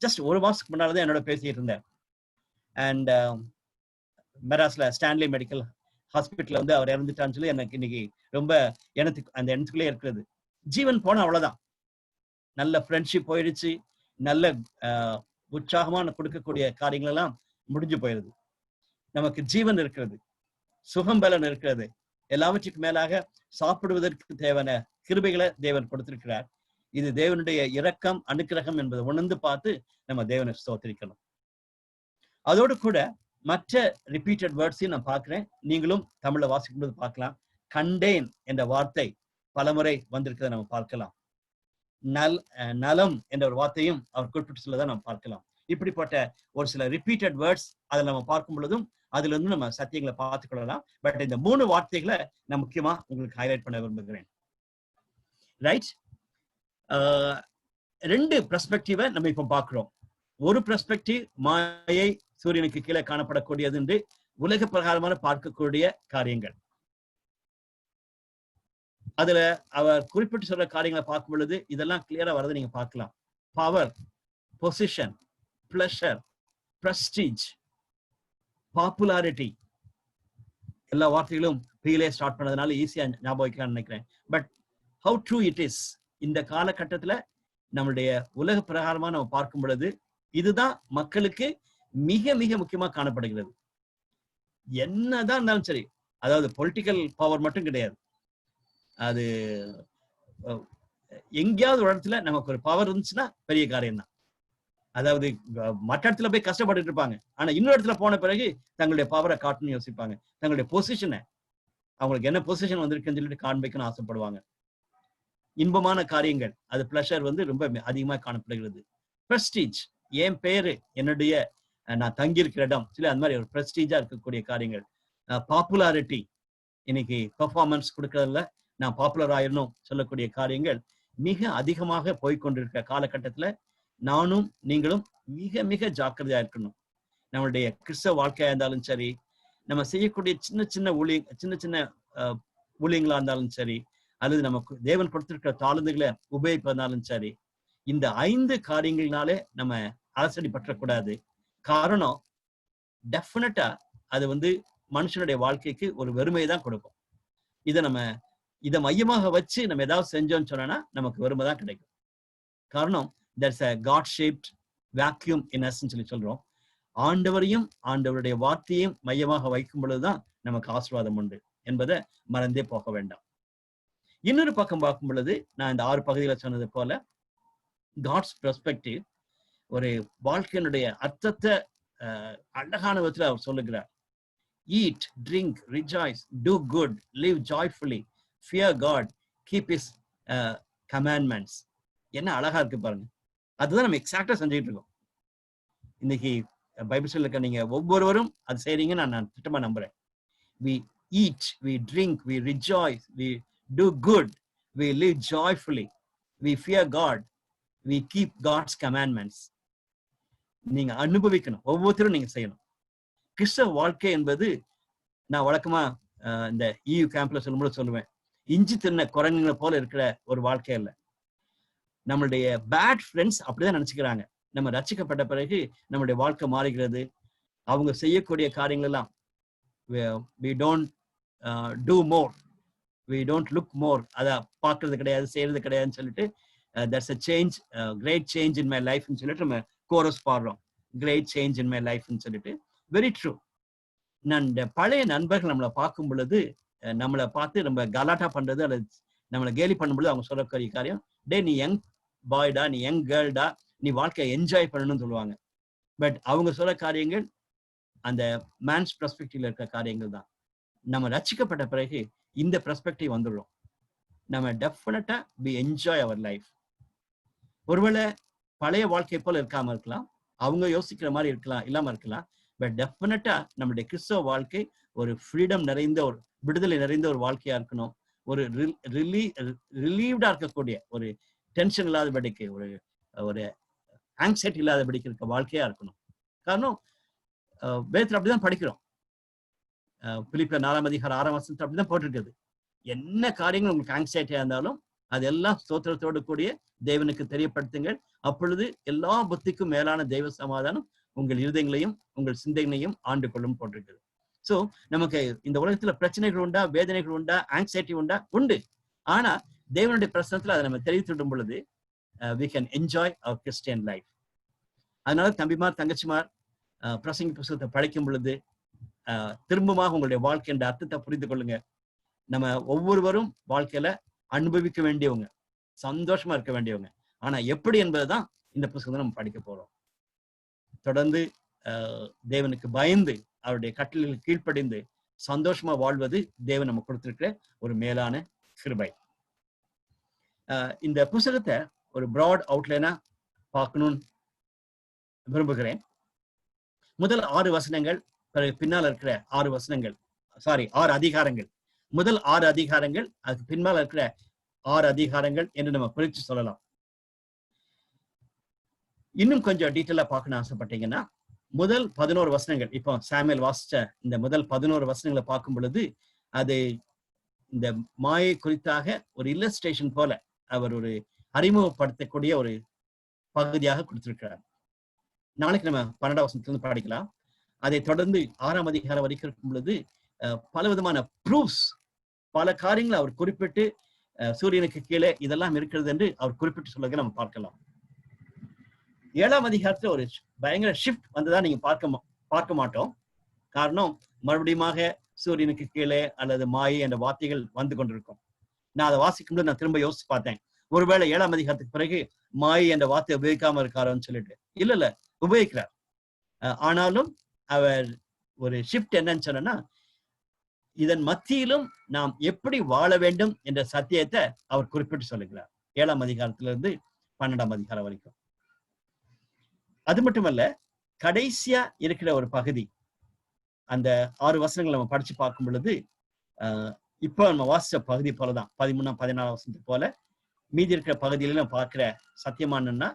ஜஸ்ட் ஒரு மாசத்துக்கு முன்னால்தான் என்னோட பேசிட்டு இருந்தேன். அண்ட் மெட்ராஸ்ல ஸ்டான்லி மெடிக்கல் ஹாஸ்பிட்டல்ல வந்து அவர் இறந்துட்டான்னு சொல்லி எனக்கு இன்னைக்கு ரொம்ப அந்த எண்ணத்துக்குள்ளே இருக்கிறது. ஜீவன் போன அவ்வளவுதான். நல்ல ஃப்ரெண்ட்ஷிப் போயிடுச்சு, நல்ல உற்சாகமான கொடுக்கக்கூடிய காரியங்கள் எல்லாம் முடிஞ்சு போயிருது. நமக்கு ஜீவன் இருக்கிறது, சுகம் பலன் இருக்கிறது, எல்லாவற்றுக்கும் மேலாக சாப்பிடுவதற்கு தேவையான கிருபைகளை தேவன் கொடுத்திருக்கிறார். இது தேவனுடைய இரக்கம், அனுக்கிரகம் என்பதை உணர்ந்து பார்த்து நம்ம தேவனை ஸ்தோத்திரிக்கணும். அதோடு கூட மற்ற ரிப்பீட்டட் வேர்ட்ஸையும் நான் பார்க்கிறேன், நீங்களும் தமிழ்ல வாசிக்கும் போது பார்க்கலாம். கண்டேன் என்ற வார்த்தை பலமுறை வந்திருக்கிறத நம்ம பார்க்கலாம். நலம் என்ற ஒரு வார்த்தையும் அவர் குறிப்பிட்டு சொல்லதான் நம்ம பார்க்கலாம். இப்படிப்பட்ட ஒரு சில ரிப்பீட்டட் வேர்ட்ஸ் அதில் நம்ம பார்க்கும் பொழுதும் அதுல இருந்து நம்ம சத்தியங்களை பார்த்துக் கொள்ளலாம். பட் இந்த 3 வார்த்தைகளை நான் முக்கியமா உங்களுக்கு ஹைலைட் பண்ண விரும்புகிறேன். ரைட், 2 பெர்ஸ்பெக்டிவை நம்ம இப்ப பார்க்கிறோம். ஒரு பெர்ஸ்பெக்டிவ் மாயை, சூரியனுக்கு கீழே காணப்படக்கூடியது என்று உலக பிரகாரமான பார்க்கக்கூடிய காரியங்கள். அதுல அவர் குறிப்பிட்டு சொல்ற காரியங்களை பார்க்கும் பொழுது இதெல்லாம் கிளியரா வரது நீங்க பார்க்கலாம். Power, position, pleasure, prestige, popularity, எல்லா வார்த்தைகளும் பீலே ஸ்டார்ட் பண்ணதுனால ஈஸியா ஞாபகம் வைக்கலாம்னு நினைக்கிறேன். But how true it is, இந்த காலகட்டத்துல நம்மளுடைய உலக பிரகாரமா நம்ம பார்க்கும் பொழுது இதுதான் மக்களுக்கு மிக மிக முக்கியமா காணப்படுகிறது. என்னதான் இருந்தாலும் சரி, அதாவது பொலிட்டிக்கல் பவர் மட்டும் கிடையாது, அது எங்கேயாவது ஒரு இடத்துல நமக்கு ஒரு பவர் இருந்துச்சுன்னா பெரிய காரியம் தான். அதாவது மற்ற இடத்துல போய் கஷ்டப்பட்டு இருப்பாங்க, ஆனா இன்னொரு இடத்துல போன பிறகு தங்களுடைய பவரை காட்டணும்னு யோசிப்பாங்க. தங்களுடைய பொசிஷனை, அவங்களுக்கு என்ன பொசிஷன் வந்திருக்குன்னு சொல்லிட்டு காண்பிக்கணும்னு ஆசைப்படுவாங்க. இன்பமான காரியங்கள், அது பிளஷர் வந்து ரொம்ப அதிகமாக காணப்படுகிறது. பிரஸ்டீஜ், என் பேரு, என்னுடைய நான் தங்கியிருக்கிற இடம் சொல்லி அந்த மாதிரி ஒரு பிரஸ்டீஜா இருக்கக்கூடிய காரியங்கள். பாப்புலாரிட்டி, இன்னைக்கு பெர்ஃபார்மன்ஸ் கொடுக்கறதுல நான் பாப்புலர் ஆயிடணும் சொல்லக்கூடிய காரியங்கள் மிக அதிகமாக போய்கொண்டிருக்கிற காலகட்டத்துல நானும் நீங்களும் மிக மிக ஜாக்கிரதையா இருக்கணும். நம்மளுடைய கிறிஸ்தவ வாழ்க்கையா இருந்தாலும் சரி, நம்ம செய்யக்கூடிய சின்ன சின்ன ஊழியங்களா இருந்தாலும் சரி, அல்லது நமக்கு தேவன் கொடுத்திருக்கிற தாளந்துகளை உபயோகிப்பதாலும் சரி, இந்த 5 காரியங்களினாலே நம்ம அலசடி பற்றக்கூடாது. காரணம் டெஃபினட்டா அது மனுஷனுடைய வாழ்க்கைக்கு ஒரு வெறுமையை தான் கொடுக்கும். இதை மையமாக வச்சு நம்ம ஏதாவது செஞ்சோம்னு சொன்னா நமக்கு வெறுமை தான் கிடைக்கும். காரணம் there's a God shaped vacuum in us சொல்லி சொல்றோம். ஆண்டவரையும் ஆண்டவருடைய வார்த்தையும் மையமாக வைக்கும் பொழுதுதான் நமக்கு ஆசீர்வாதம் உண்டு என்பதை மறந்தே போக வேண்டாம். இன்னொரு பக்கம் பார்க்கும் பொழுது நான் இந்த 6 பகுதிகளை சொன்னது போல காட்ஸ் பெர்ஸ்பெக்டிவ் ஒரு வாழ்க்கையினுடைய அர்த்தத்தை அழகான விதத்தில் அவர் சொல்லுகிறார். Eat, drink, rejoice, do good, live joyfully, fear God, keep his commandments. என்ன அழகா இருக்கு பாருங்க. அதுதான் நம்ம எக்ஸாக்டா செஞ்சுட்டு இருக்கோம். இன்னைக்கு பைபிள் சொல்லிருக்க நீங்க ஒவ்வொருவரும் அது செய்றீங்கன்னு நான் திட்டமா நம்புறேன். We eat, we drink, we rejoice, we do good, we live joyfully, we fear God, we keep God's commandments. நீங்க அனுபவிக்கணும், ஒவ்வொருத்தரும் நீங்க செய்யணும். கிறிஸ்தவ வாழ்க்கை என்பது நான் வழக்கமா இந்த EU கேம்ப்ல சொல்லும்போது சொல்லுவேன், இஞ்சி தின்ன குரங்குங்களை போல இருக்கிற ஒரு வாழ்க்கை இல்லை. நம்மளுடைய பேட் ஃப்ரெண்ட்ஸ் அப்படிதான் நினைச்சுக்கிறாங்க. நம்ம ரட்சிக்கப்பட்ட பிறகு நம்மளுடைய வாழ்க்கை மாறுகிறது. அவங்க செய்யக்கூடிய காரியங்கள் எல்லாம் we don't do more, we don't look more, அதை பார்க்கறது கிடையாது, செய்யறது கிடையாதுன்னு சொல்லிட்டு that's a change, great change in my life ன்னு சொல்லிட்டு நம்ம கோரஸ் பாடுறோம். great change in my life ன்னு சொல்லிட்டு வெரி ட்ரூ. நான் இந்த பழைய நண்பர்கள் நம்மளை பார்க்கும் பொழுது நம்மளை பார்த்து நம்ம கலாட்டா பண்றது அல்லது நம்மளை கேலி பண்ணும்பொழுது அவங்க சொல்லக்கூடிய காரியம், டே நீ யங் பாய்டா, நீ யங் கேர்ள்டா, நீ வாழ்க்கையை என்ஜாய் பண்ணணும்னு சொல்லுவாங்க. பட் அவங்க சொல்ல காரியங்கள் அந்த மேன்ஸ் பெர்ஸ்பெக்டிவ்ல இருக்கிற காரியங்கள் தான். நம்ம ரட்சிக்கப்பட்ட பிறகு இந்த பெர்ஸ்பெக்டிவ் வந்துடும். நம்ம டெஃபினட்டா we enjoy our life. ஒருவேளை பழைய வாழ்க்கை போல இருக்காம இருக்கலாம், அவங்க யோசிக்கிற மாதிரி இல்லாம இருக்கலாம். பட் டெஃபினட்டா நம்மளுடைய கிறிஸ்தவ வாழ்க்கை ஒரு ஃப்ரீடம் நிறைந்த, ஒரு விடுதலை நிறைந்த ஒரு வாழ்க்கையா இருக்கணும். ஒரு ரிலீவ்டா இருக்கக்கூடிய, ஒரு டென்ஷன் இல்லாதபடிக்கு, ஒரு ஆங்ஸைட்டி இல்லாதபடிக்கு இருக்க வாழ்க்கையா இருக்கணும். காரணம் வேதத்துல அப்படிதான் படிக்கிறோம். பிலிப்பியர் 4ஆம் அதிகாரம் 6ஆம் வசனத்துல அப்படிதான் போட்டிருக்குது. என்ன காரியங்கள் உங்களுக்கு ஆங்ஸைட்டியா இருந்தாலும் அதெல்லாம் ஸ்தோத்திரத்தோடு கூடிய தேவனுக்கு தெரியப்படுத்துங்கள், அப்பொழுது எல்லா புத்திக்கும் மேலான தெய்வ சமாதானம் உங்கள் இருதயங்களையும் உங்கள் சிந்தைகளையும் ஆண்டு கொள்ளும் போட்டிருக்குது. சோ நமக்கு இந்த உலகத்துல பிரச்சனைகள் உண்டா, வேதனைகள் உண்டா, ஆங்ஸைட்டி உண்டு. ஆனா தேவனுடைய பிரசனத்துல அதை நம்ம தெரிவித்துடும் பொழுது we can enjoy our Christian life. அதனால தம்பிமார் தங்கச்சிமார் பிரசங்கி புத்தகத்தை படிக்கும் பொழுது திரும்பமாக உங்களுடைய வாழ்க்கையின் அர்த்தத்தை புரிந்து கொள்ளுங்க. நம்ம ஒவ்வொருவரும் வாழ்க்கையில அனுபவிக்க வேண்டியவங்க, சந்தோஷமா இருக்க வேண்டியவங்க. ஆனா எப்படி என்பதுதான் இந்த புத்தகத்தை நம்ம படிக்க போறோம். தொடர்ந்து தேவனுக்கு பயந்து அவருடைய கட்டளைகளுக்கு கீழ்ப்படிந்து சந்தோஷமா வாழ்வது தேவன் நம்ம கொடுத்திருக்கிற ஒரு மேலான கிருபை. இந்த புத்தகத்தை ஒரு பிராட் அவுட்லைனா பார்க்கணும்னு விரும்புகிறேன். முதல் 6 வசனங்கள், பின்னால் இருக்கிற 6 வசனங்கள், 6 அதிகாரங்கள், முதல் 6 அதிகாரங்கள், அதுக்கு பின்னால் இருக்கிற 6 அதிகாரங்கள் என்று நம்ம பிரித்து சொல்லலாம். இன்னும் கொஞ்சம் டீட்டெயிலா பார்க்கணும்னு ஆசைப்பட்டீங்கன்னா முதல் 11 வசனங்கள், இப்போ சாமுவேல் வாசிச்ச இந்த முதல் 11 வசனங்களை பார்க்கும் பொழுது அது இந்த மாயை குறித்தாக ஒரு இல்லஸ்ட்ரேஷன் போல அவர் ஒரு அறிமுகப்படுத்தக்கூடிய ஒரு பகுதியாக கொடுத்திருக்கிறார். நாளைக்கு நம்ம 12ஆம் வசனத்திலிருந்து படிக்கலாம். அதை தொடர்ந்து 6ஆம் அதிகாரம் வரைக்கும் இருக்கும் பொழுது பல விதமான ப்ரூஃப்ஸ், பல காரியங்களை அவர் குறிப்பிட்டு சூரியனுக்கு கீழே இதெல்லாம் இருக்கிறது என்று அவர் குறிப்பிட்டு சொல்லுங்க நம்ம பார்க்கலாம். 7ஆம் அதிகாரத்துல ஒரு பயங்கர ஷிஃப்ட் வந்ததா நீங்க பார்க்க மாட்டோம். காரணம் மறுபடியும் சூரியனுக்கு கீழே அல்லது மாயை என்ற வார்த்தைகள் வந்து கொண்டிருக்கும். நான் அதை வாசிக்கும்போது நான் திரும்ப யோசிச்சு பார்த்தேன், ஒருவேளை 7ஆம் அதிகாரத்துக்கு பிறகு மாயை என்ற வார்த்தையை உபயோகிக்காம இருக்காரோன்னு சொல்லிட்டு. இல்ல உபயோகிக்கிறார். ஆனாலும் அவர் ஒரு ஷிஃப்ட் என்னன்னு சொன்னா, இதன் மத்தியிலும் நாம் எப்படி வாழ வேண்டும் என்ற சத்தியத்தை அவர் குறிப்பிட்டு சொல்லுகிறார் 7ஆம் அதிகாரத்திலிருந்து 12ஆம் அதிகாரம் வரைக்கும். அது மட்டுமல்ல, கடைசியா இருக்கிற ஒரு பகுதி, அந்த 6 வசனங்கள் நம்ம படிச்சு பார்க்கும் பொழுது இப்போ நம்ம வாசிச்ச பகுதி போலதான் 13ஆம் 14ஆம் வசனத்து போல மீதி இருக்கிற பகுதியில நம்ம பார்க்கிற சத்தியமானன்னா,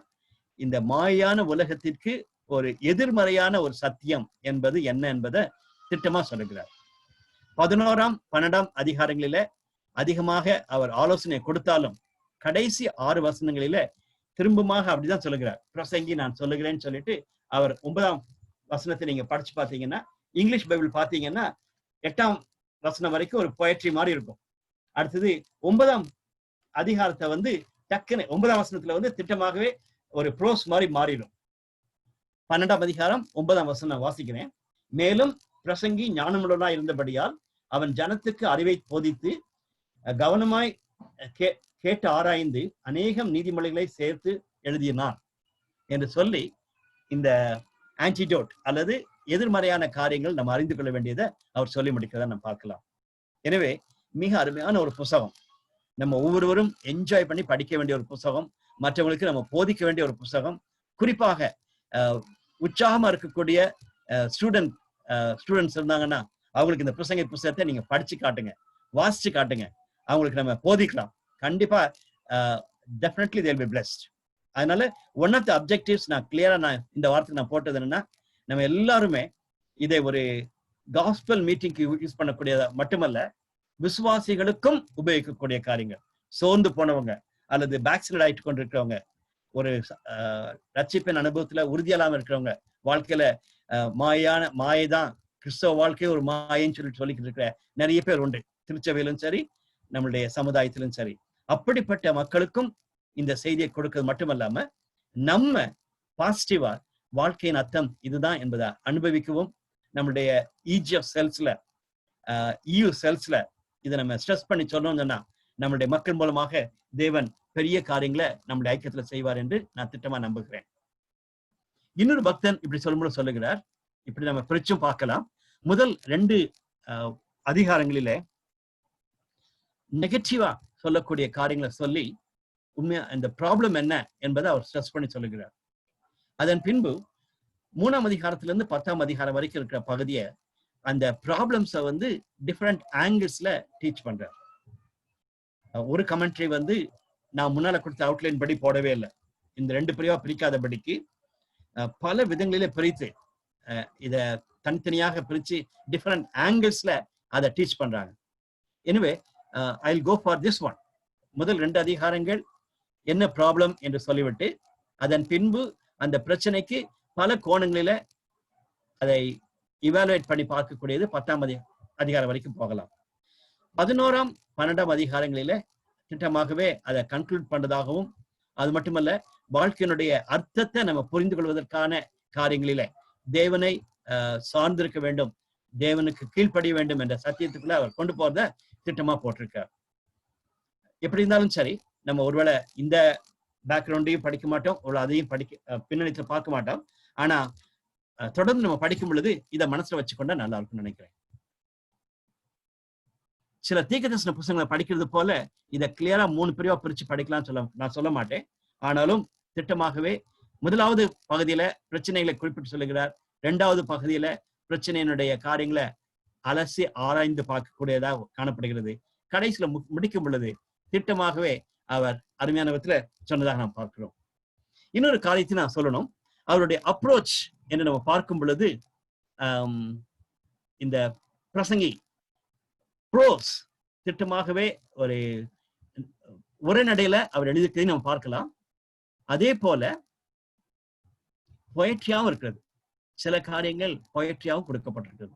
இந்த மாயான உலகத்திற்கு ஒரு எதிர்மறையான ஒரு சத்தியம் என்பது என்ன என்பதை திட்டமா சொல்லுகிறார். 11ஆம் 12ஆம் அதிகாரங்களில அதிகமாக அவர் ஆலோசனை கொடுத்தாலும் கடைசி 6 வசனங்களில திரும்பமாக அப்படிதான் சொல்லுகிறார். பிரசங்கி நான் சொல்லுகிறேன்னு சொல்லிட்டு அவர் 9ஆம் வசனத்தை நீங்க படிச்சு பார்த்தீங்கன்னா, இங்கிலீஷ் பைபிள் பார்த்தீங்கன்னா 8ஆம் வசனம் வரைக்கும் ஒரு பொயட்ரி மாதிரி இருக்கும். அடுத்தது 9ஆம் அதிகாரத்தை வந்து டக்குன்னு 9ஆம் வசனத்துல வந்து திட்டமாகவே ஒரு ப்ரோஸ் மாதிரி மாறிடும். 12ஆம் அதிகாரம் 9ஆம் வசனம் நான் வாசிக்கிறேன். மேலும் பிரசங்கி ஞானமுள்ளவனா இருந்தபடியால் அவன் ஜனத்துக்கு அறிவை போதித்து கவனமாய் கேட்டு ஆராய்ந்து அநேகம் நீதிமொழிகளை சேர்த்து எழுதினான் என்று சொல்லி இந்த ஆன்டிடோட் அல்லது எதிர்மறையான காரியங்கள் நம்ம அறிந்து கொள்ள வேண்டியதை அவர் சொல்லி முடிக்கிறத நம்ம பார்க்கலாம். எனவே மிக அருமையான ஒரு புத்தகம், நம்ம ஒவ்வொருவரும் என்ஜாய் பண்ணி படிக்க வேண்டிய ஒரு புத்தகம், மற்றவங்களுக்கு நம்ம போதிக்க வேண்டிய ஒரு புத்தகம். குறிப்பாக உற்சாகமா இருக்கக்கூடிய ஸ்டூடெண்ட்ஸ் இருந்தாங்கன்னா அவங்களுக்கு இந்த பிரசங்க புத்தகத்தை நீங்க படிச்சு காட்டுங்க, வாசிச்சு காட்டுங்க, அவங்களுக்கு நம்ம போதிக்கலாம். கண்டிப்பா டெஃபினெட்லி தேல் பி பிளெஸ்ட். அதனால ஒன் ஆஃப் த அப்ஜெக்டிவ்ஸ் நான் கிளியரா இந்த வார்த்தைக்கு நான் போட்டது என்னன்னா, நம்ம எல்லாருமே இதை ஒரு காஸ்பல் மீட்டிங்க்கு யூஸ் பண்ணக்கூடியதா மட்டுமல்ல, விசுவாசிகளுக்கும் உபயோகிக்கக்கூடிய காரியங்கள். சோர்ந்து போனவங்க அல்லது பேக்ஸ்லைட் ஆயிட்டு கொண்டிருக்கிறவங்க, ஒரு ரட்சிப்பின் அனுபவத்துல உறுதியெல்லாம இருக்கிறவங்க, வாழ்க்கையில மாயைதான் கிறிஸ்தவ வாழ்க்கை ஒரு மாயன்னு சொல்லிட்டு இருக்கிற நிறைய பேர் உண்டு, திருச்சபையிலும் சரி நம்மளுடைய சமுதாயத்திலும் சரி. அப்படிப்பட்ட மக்களுக்கும் இந்த செய்தியை கொடுக்கிறது மட்டுமல்லாம நம்ம பாசிட்டிவா வாழ்க்கையின் அர்த்தம் இதுதான் என்பதை அனுபவிக்கவும், நம்மளுடைய EGF செல்ஸ்ல EU செல்ஸ்ல இதை நம்ம ஸ்ட்ரெஸ் பண்ணி சொல்லணும்னா நம்மளுடைய மக்கள் மூலமாக தேவன் பெரிய காரியங்களை நம்மளுடைய ஐக்கியத்துல செய்வார் என்று நான் திட்டமா நம்புகிறேன். இன்னொரு பக்தன் இப்படி சொல்லும்போது சொல்லுகிறார், இப்படி நம்ம பிரிச்சும் பார்க்கலாம். முதல் 2 அதிகாரங்களிலே நெகட்டிவா சொல்லக்கூடிய காரியங்களை சொல்லி உண்மையா இந்த ப்ராப்ளம் என்ன என்பதை அவர் ஸ்ட்ரெஸ் பண்ணி சொல்லுகிறார். அதன் பின்பு 3ஆம் அதிகாரத்திலிருந்து 10ஆம் அதிகாரம் வரைக்கும் இருக்கிற பகுதியை அந்த ப்ராப்ளம்ஸை வந்து டிஃப்ரெண்ட் ஆங்கிள்ஸ்ல டீச் பண்றார். ஒரு கமெண்ட்ரி வந்து நான் முன்னால கொடுத்த அவுட்லைன் படி போடவே இல்லை, இந்த 2 பிரிவா பிரிக்காதபடிக்கு பல விதங்களிலே பிரித்து இத தனித்தனியாக பிரிச்சு டிஃப்ரெண்ட் ஆங்கிள்ஸ்ல அதை டீச் பண்றாங்க. எனவே I will go for this one. முதல் 2 அதிகாரங்கள் என்ன ப்ராப்ளம் என்று சொல்லிவிட்டு அதன் பின்பு அந்த பிரச்சனைக்கு பல கோணங்களில அதை இவாலுவேட் பண்ணி பார்க்கக்கூடியது 10ஆம் அதிகாரம் வரைக்கும் போகலாம். 11ஆம் 12ஆம் அதிகாரங்களில திட்டமாகவே அதை கன்க்ளூட் பண்றதாகவும், அது மட்டுமல்ல வாழ்க்கையினுடைய அர்த்தத்தை நம்ம புரிந்து கொள்வதற்கான காரியங்களில தேவனை சார்ந்திருக்க வேண்டும், தேவனுக்கு கீழ்ப்படிய வேண்டும் என்ற சத்தியத்துக்குள்ள அவர் கொண்டு போறத திட்டமா போட்டிருக்கார். எப்படி இருந்தாலும் சரி, நம்ம ஒருவேளை இந்த பேக்ரவுண்டையும் படிக்க மாட்டோம், ஒரு அதையும் பின்னணித்துல பார்க்க மாட்டோம். ஆனா தொடர்ந்து நம்ம படிக்கும் பொழுது இதை மனசுல வச்சுக்கொண்டா நல்லா இருக்கும்னு நினைக்கிறேன். சில தீர்க்கதரிசன புத்தகங்களை படிக்கிறது போல இதை கிளியரா 3 பிரிவா பிரிச்சு படிக்கலாம் நான் சொல்ல மாட்டேன். ஆனாலும் திட்டமாகவே முதலாவது பகுதியில பிரச்சனைகளை குறிப்பிட்டு சொல்லுகிறார், 2வது பகுதியில பிரச்சனையினுடைய காரியங்களை அலசி ஆராய்ந்து பார்க்கக்கூடியதா காணப்படுகிறது. கடைசியில முடிக்கும் பொழுது திட்டமாகவே அவர் அருமையான விதத்துல சொன்னதாக நாம் பார்க்கிறோம். இன்னொரு காரியத்தை நான் சொல்லணும், அவருடைய அப்ரோச் என்று நம்ம பார்க்கும் பொழுது இந்த பிரசங்கி ப்ரோஸ் திட்டமாகவே ஒரு உரைநடையில அவர் எழுதியிருக்கிறதை நம்ம பார்க்கலாம். அதே போல பொயட்ரியாவும் இருக்கிறது, சில காரியங்கள் பொயட்ரியாவும் கொடுக்கப்பட்டிருக்கிறது.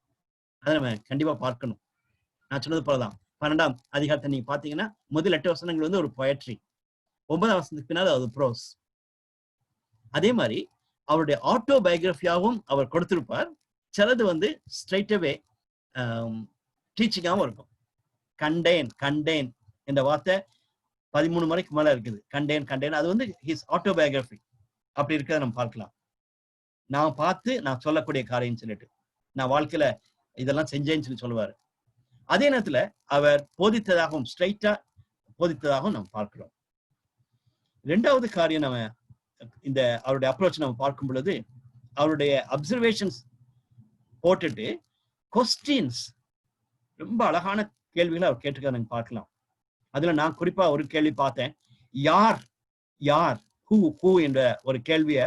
அதை நம்ம கண்டிப்பா பார்க்கணும். நான் சொன்னது போலதான் 12ஆம் அதிகாரத்தை நீங்க பாத்தீங்கன்னா முதல் 8 வசனங்கள் வந்து ஒரு பொயட்ரி, 9ஆம் வசனத்துக்கு பின்னால் அது ப்ரோஸ். அதே மாதிரி அவருடைய ஆட்டோபயோகிராஃபியாவும் அவர் கொடுத்திருப்பார். சிலது வந்து ஸ்ட்ரைட்டாவே டீச்சிங்காகவும் இருக்கும். கண்டேன் என்ற வார்த்தை 13 முறைக்கு மேல இருக்குது. கண்டேன் அது வந்து ஹிஸ் ஆட்டோபயோகிராஃபி அப்படி இருக்கிறத நம்ம பார்க்கலாம். நான் சொல்லக்கூடிய காரியம் சொல்லிட்டு நான் வாழ்க்கையில இதெல்லாம் செஞ்சேன்னு சொல்லுவாரு. அதே நேரத்துல அவர் போதித்ததாகவும் ஸ்ட்ரைட்டா போதித்ததாகவும் நம்ம பார்க்கிறோம். 2வது காரியம் நம்ம இந்த அவருடைய அப்ரோச் நம்ம பார்க்கும் பொழுது அவருடைய அப்சர்வேஷன்ஸ் போட்டுட்டு கொஸ்டின்ஸ், ரொம்ப அழகான கேள்விகளை அவர் கேட்டிருக்காரு பார்க்கலாம். அதுல நான் குறிப்பா ஒரு கேள்வி பார்த்தேன், யார் ஹூ என்ற ஒரு கேள்வியை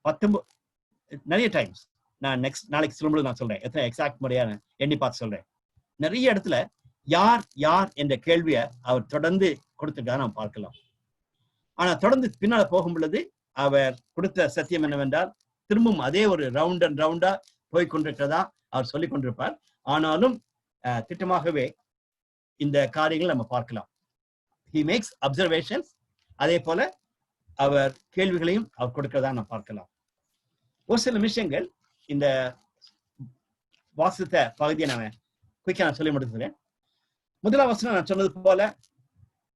19 நிறைய டைம்ஸ் நான் நாளைக்கு சொல்லும்போது நான் சொல்றேன், எத்தனை எக்ஸாக்ட் முறையான எண்ணி பார்த்து சொல்றேன். நிறைய இடத்துல யார் யார் என்ற கேள்வியை அவர் தொடர்ந்து கொடுத்துருக்காரு நாம் பார்க்கலாம். ஆனா தொடர்ந்து பின்னால போகும் பொழுது அவர் கொடுத்த சத்தியம் என்னவென்றால், திரும்பவும் அதே ஒரு ரவுண்ட் அண்ட் ரவுண்டா போய் கொண்டிருக்கிறதா அவர் சொல்லிக் கொண்டிருப்பார். ஆனாலும் திட்டமாகவே இந்த காரியங்களை நம்ம பார்க்கலாம். he makes observations, அதே போல அவர் கேள்விகளையும் அவர் கொடுக்கிறதா நம்ம பார்க்கலாம். ஒரு சில விஷயங்கள் இந்த வாசித்த பகுதியை நான் குயிக்கா நான் சொல்லி முடிச்சுக்கிறேன். முதலாம் வசனம் நான் சொன்னது போல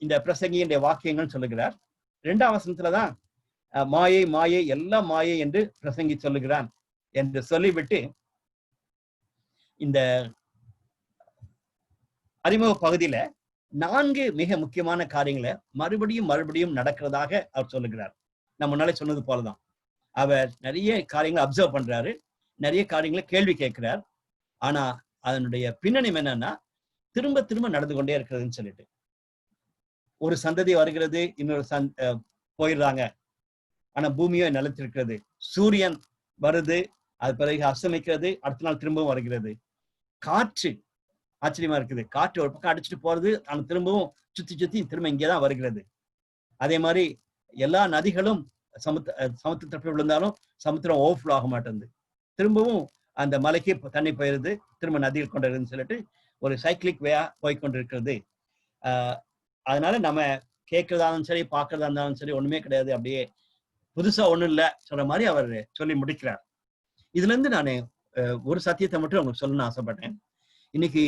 இந்த பிரசங்கியுடைய வாக்கியங்கள் சொல்லுகிறார். 2ஆம் வசனத்துலதான் மாயை மாயை எல்லாம் மாயை என்று பிரசங்கி சொல்லுகிறான் என்று சொல்லிவிட்டு இந்த அறிமுக பகுதியில 4 மிக முக்கியமான காரியங்களை மறுபடியும் நடக்கிறதாக அவர் சொல்லுகிறார். நான் முன்னாலே சொன்னது போலதான் அவர் நிறைய காரியங்களை அப்சர்வ் பண்றாரு, நிறைய காரியங்களை கேள்வி கேட்கிறார். ஆனா அதனுடைய பின்னணி என்னன்னா, திரும்ப திரும்ப நடந்து கொண்டே இருக்கிறதுன்னு சொல்லிட்டு ஒரு சந்ததி வருகிறது, இன்னொரு போயிடுறாங்க, ஆனா பூமியோ நிலைத்திருக்கிறது. சூரியன் வருது, அது பிறகு அஸ்தமிக்கிறது, அடுத்த நாள் திரும்பவும் வருகிறது. காற்று ஆச்சரியமா இருக்குது, காற்று ஒரு பக்கம் அடிச்சுட்டு போறது, ஆனா திரும்பவும் சுத்தி திரும்ப இங்கேதான் வருகிறது. அதே மாதிரி எல்லா நதிகளும் சமுத்திரத்தை விழுந்தாலும் சமுத்திரம் ஓவர்ஃப்ளோ ஆக மாட்டேங்குது, திரும்பவும் அந்த மலைக்கு தண்ணி போயிருது, திரும்ப நதியில் கொண்டிருக்குன்னு சொல்லிட்டு ஒரு சைக்கிளிக் வேயா போய்கொண்டிருக்கிறது. அதனால நம்ம கேட்கறதாலும் சரி பார்க்கறதா இருந்தாலும் சரி ஒண்ணுமே கிடையாது, அப்படியே புதுசா ஒண்ணும் இல்லை சொல்ற மாதிரி அவர் சொல்லி முடிக்கிறார். இதுல இருந்து நான் ஒரு சத்தியத்தை மட்டும் உங்களுக்கு சொல்லணும்னு ஆசைப்பட்டேன். இன்னைக்கு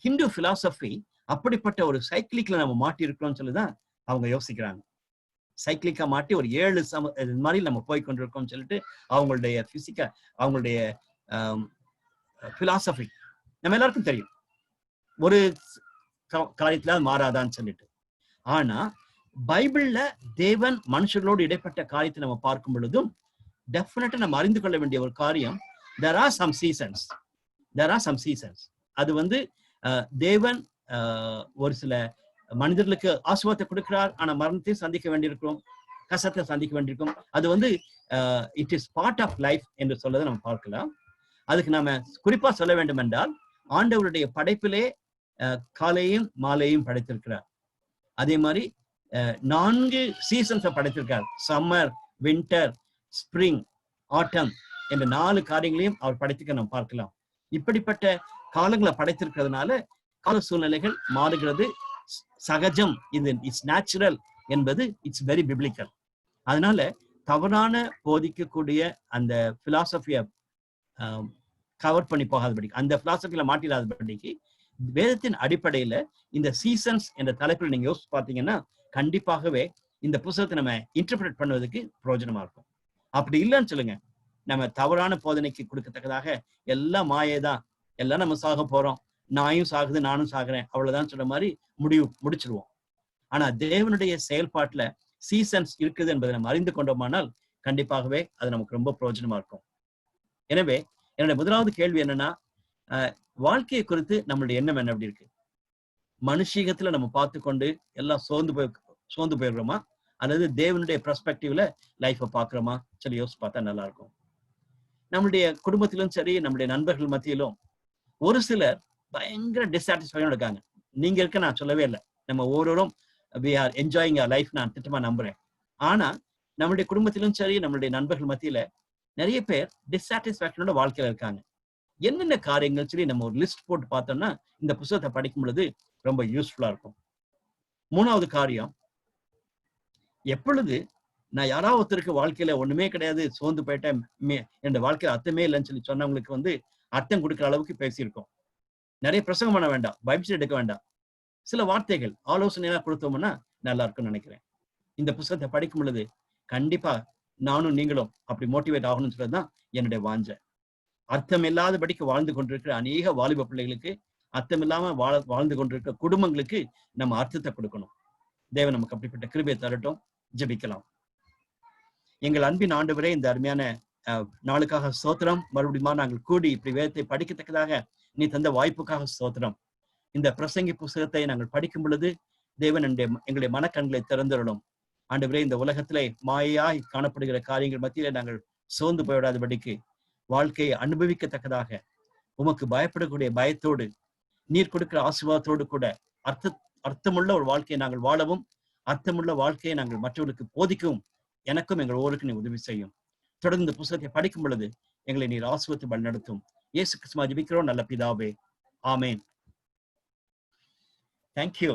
ஹிந்து பிலாசபி அப்படிப்பட்ட ஒரு சைக்கிளிக்ல நம்ம மாட்டி இருக்கிறோம்னு சொல்லிதான் அவங்க யோசிக்கிறாங்க. சைக்கிளிக்கா மாட்டி ஒரு 7 மாதிரி நம்ம போய்கொண்டிருக்கோம்னு சொல்லிட்டு அவங்களுடைய அவங்களுடைய பிலாசபி நம்ம எல்லாருக்கும் தெரியும், ஒரு காரியத்துல மாறாதான்னு சொல்லிட்டு. ஆனா பைபிள்ல தேவன் மனுஷர்களோடு இடைப்பட்ட காரியத்தை நம்ம பார்க்கும் பொழுதும் டெஃபினட்டா நம்ம அறிந்து கொள்ள வேண்டிய ஒரு காரியம், there are some seasons. அது தேவன் ஒரு சில மனிதர்களுக்கு ஆசீர்வாதத்தை கொடுக்கிறார், ஆனா மரணத்தையும் சந்திக்க வேண்டியிருக்கும், கஷ்டத்தை சந்திக்க வேண்டியிருக்கும். அது it is part of life என்று சொல்லதை நம்ம பார்க்கலாம். அதுக்கு நாம குறிப்பா சொல்ல வேண்டும் என்றால், ஆண்டவருடைய படைப்பிலே காலையும் மாலையும் படைத்திருக்கிறார். அதே மாதிரி 4 சீசன்ஸை படைத்திருக்கார். சம்மர், வின்டர், ஸ்பிரிங், ஆட்டம் என்ற 4 காரியங்களையும் அவர் படைத்திருக்க நம்ம பார்க்கலாம். இப்படிப்பட்ட காலங்களை படைத்திருக்கிறதுனால கால சூழ்நிலைகள் மாறுகிறது, சகஜம், இது இட்ஸ் நேச்சுரல் என்பது இட்ஸ் வெரி பிப்ளிக்கல். அதனால தவறான போதிக்கக்கூடிய அந்த பிலாசபியை கவர் பண்ணி போகாதபடிக்கு, அந்த பிலாசபியில மாட்டிடாதபடிக்கு வேதத்தின் அடிப்படையில இந்த சீசன்ஸ் என்ற தலைப்பில் நீங்க யோசிச்சு பார்த்தீங்கன்னா கண்டிப்பாகவே இந்த புத்தகத்தை நம்ம இன்டர்பிரேட் பண்ணுவதற்கு பிரயோஜனமா இருக்கும். அப்படி இல்லைன்னு சொல்லுங்க, நம்ம தவறான போதனைக்கு கொடுக்கத்தக்கதாக எல்லாம் மாயேதான், எல்லாம் நம்ம சாக போறோம், நாயும் சாகுது நானும் சாகுறேன் அவ்வளவுதான் சொல்ற மாதிரி முடிச்சிருவோம். ஆனா தேவனுடைய செயல்பாட்டுல சீசன்ஸ் இருக்குது என்பதை நம்ம அறிந்து கொண்டோமானால் கண்டிப்பாகவே அது நமக்கு ரொம்ப பிரயோஜனமா இருக்கும். எனவே என்னுடைய முதலாவது கேள்வி என்னன்னா, வாழ்க்கையை குறித்து நம்மளுடைய எண்ணம் என்ன எப்படி இருக்கு? மனுஷீகத்துல நம்ம பார்த்து கொண்டு எல்லாம் சோர்ந்து போயிடுறோமா, அல்லது தேவனுடைய பெர்ஸ்பெக்டிவ்ல லைஃபை பாக்குறோமா சொல்லி யோசிச்சு பார்த்தா நல்லா இருக்கும். நம்மளுடைய குடும்பத்திலும் சரி, நம்மளுடைய நண்பர்கள் மத்தியிலும் ஒரு சிலர் பயங்கர டிசாட்டிஸ்ஃபைடா இருக்காங்க. நீங்க இருக்க நான் சொல்லவே இல்லை, நம்ம ஒவ்வொருவரும் we are enjoying our life நான் திட்டமா நம்புறேன். ஆனா நம்மளுடைய குடும்பத்திலும் சரி, நம்மளுடைய நண்பர்கள் மத்தியில நிறைய பேர் டிசாட்டிஸ்ஃபேக்ஷனோட வாழ்க்கையில இருக்காங்க. என்னென்ன காரியங்கள் சொல்லி நம்ம ஒரு லிஸ்ட் போட்டு பார்த்தோம்னா இந்த புத்தகத்தை படிக்கும் பொழுது ரொம்ப யூஸ்ஃபுல்லா இருக்கும். 3வது காரியம், எப்பொழுது நான் யாராவது ஒருத்தருக்கு வாழ்க்கையில ஒண்ணுமே கிடையாது, சோர்ந்து போயிட்டேன், என் வாழ்க்கையில அர்த்தமே இல்லைன்னு சொல்லி சொன்னவங்களுக்கு அர்த்தம் கொடுக்குற அளவுக்கு பேசியிருக்கோம். நிறைய பிரசங்கம் பண்ண வேண்டாம், பைபிள் எடுக்க வேண்டாம், சில வார்த்தைகள் ஆலோசனையா கொடுத்தோம்னா நல்லா இருக்கும்னு நினைக்கிறேன். இந்த புத்தகத்தை படிக்கும் பொழுது கண்டிப்பா நானும் நீங்களும் அப்படி மோட்டிவேட் ஆகணும்னு சொல்றதுதான் என்னுடைய வாஞ்சை. அர்த்தம் இல்லாதபடிக்கு வாழ்ந்து கொண்டிருக்கிற அநேக வாலிப பிள்ளைகளுக்கு, அர்த்தம் இல்லாம வாழ்ந்து கொண்டிருக்கிற குடும்பங்களுக்கு நம்ம அர்த்தத்தை கொடுக்கணும். தேவன் நமக்கு அப்படிப்பட்ட கிருபையை தரட்டும். ஜெபிக்கலாம். எங்கள் அன்பின் ஆண்டவரே, இந்த அருமையான நாளுக்காக ஸ்தோத்திரம். மறுபடியும் நாங்கள் கூடி இப்படி வேதத்தை படிக்கத்தக்கதாக நீ தந்த வாய்ப்புக்காக ஸ்தோத்திரம். இந்த பிரசங்கி புஸ்தகத்தை நாங்கள் படிக்கும் பொழுது தேவன் எங்களுடைய மனக்கண்களை திறந்துடணும். ஆண்டவரே, இந்த உலகத்திலே மாயாய் காணப்படுகிற காரியங்கள் மத்தியிலே நாங்கள் சோர்ந்து போய்விடாதபடிக்கு வாழ்க்கையை அனுபவிக்கத்தக்கதாக உமக்கு பயப்படக்கூடிய பயத்தோடு, நீர் கொடுக்கிற ஆசீர்வாதத்தோடு கூட அர்த்தமுள்ள ஒரு வாழ்க்கையை நாங்கள் வாழவும், அர்த்தமுள்ள வாழ்க்கையை நாங்கள் மற்றவர்களுக்கு போதிக்கவும் எனக்கும் எங்கள் ஒவ்வொருக்கும் நீ உதவி செய்யும். தொடர்ந்து இந்த புத்தகத்தை படிக்கும் பொழுது எங்களை நீர் ஆசீர்வதித்து வழிநடத்தும். இயேசு கிறிஸ்துவின் ஜெபிக்கிறோம் நல்ல பிதாவே. ஆமென். Thank you.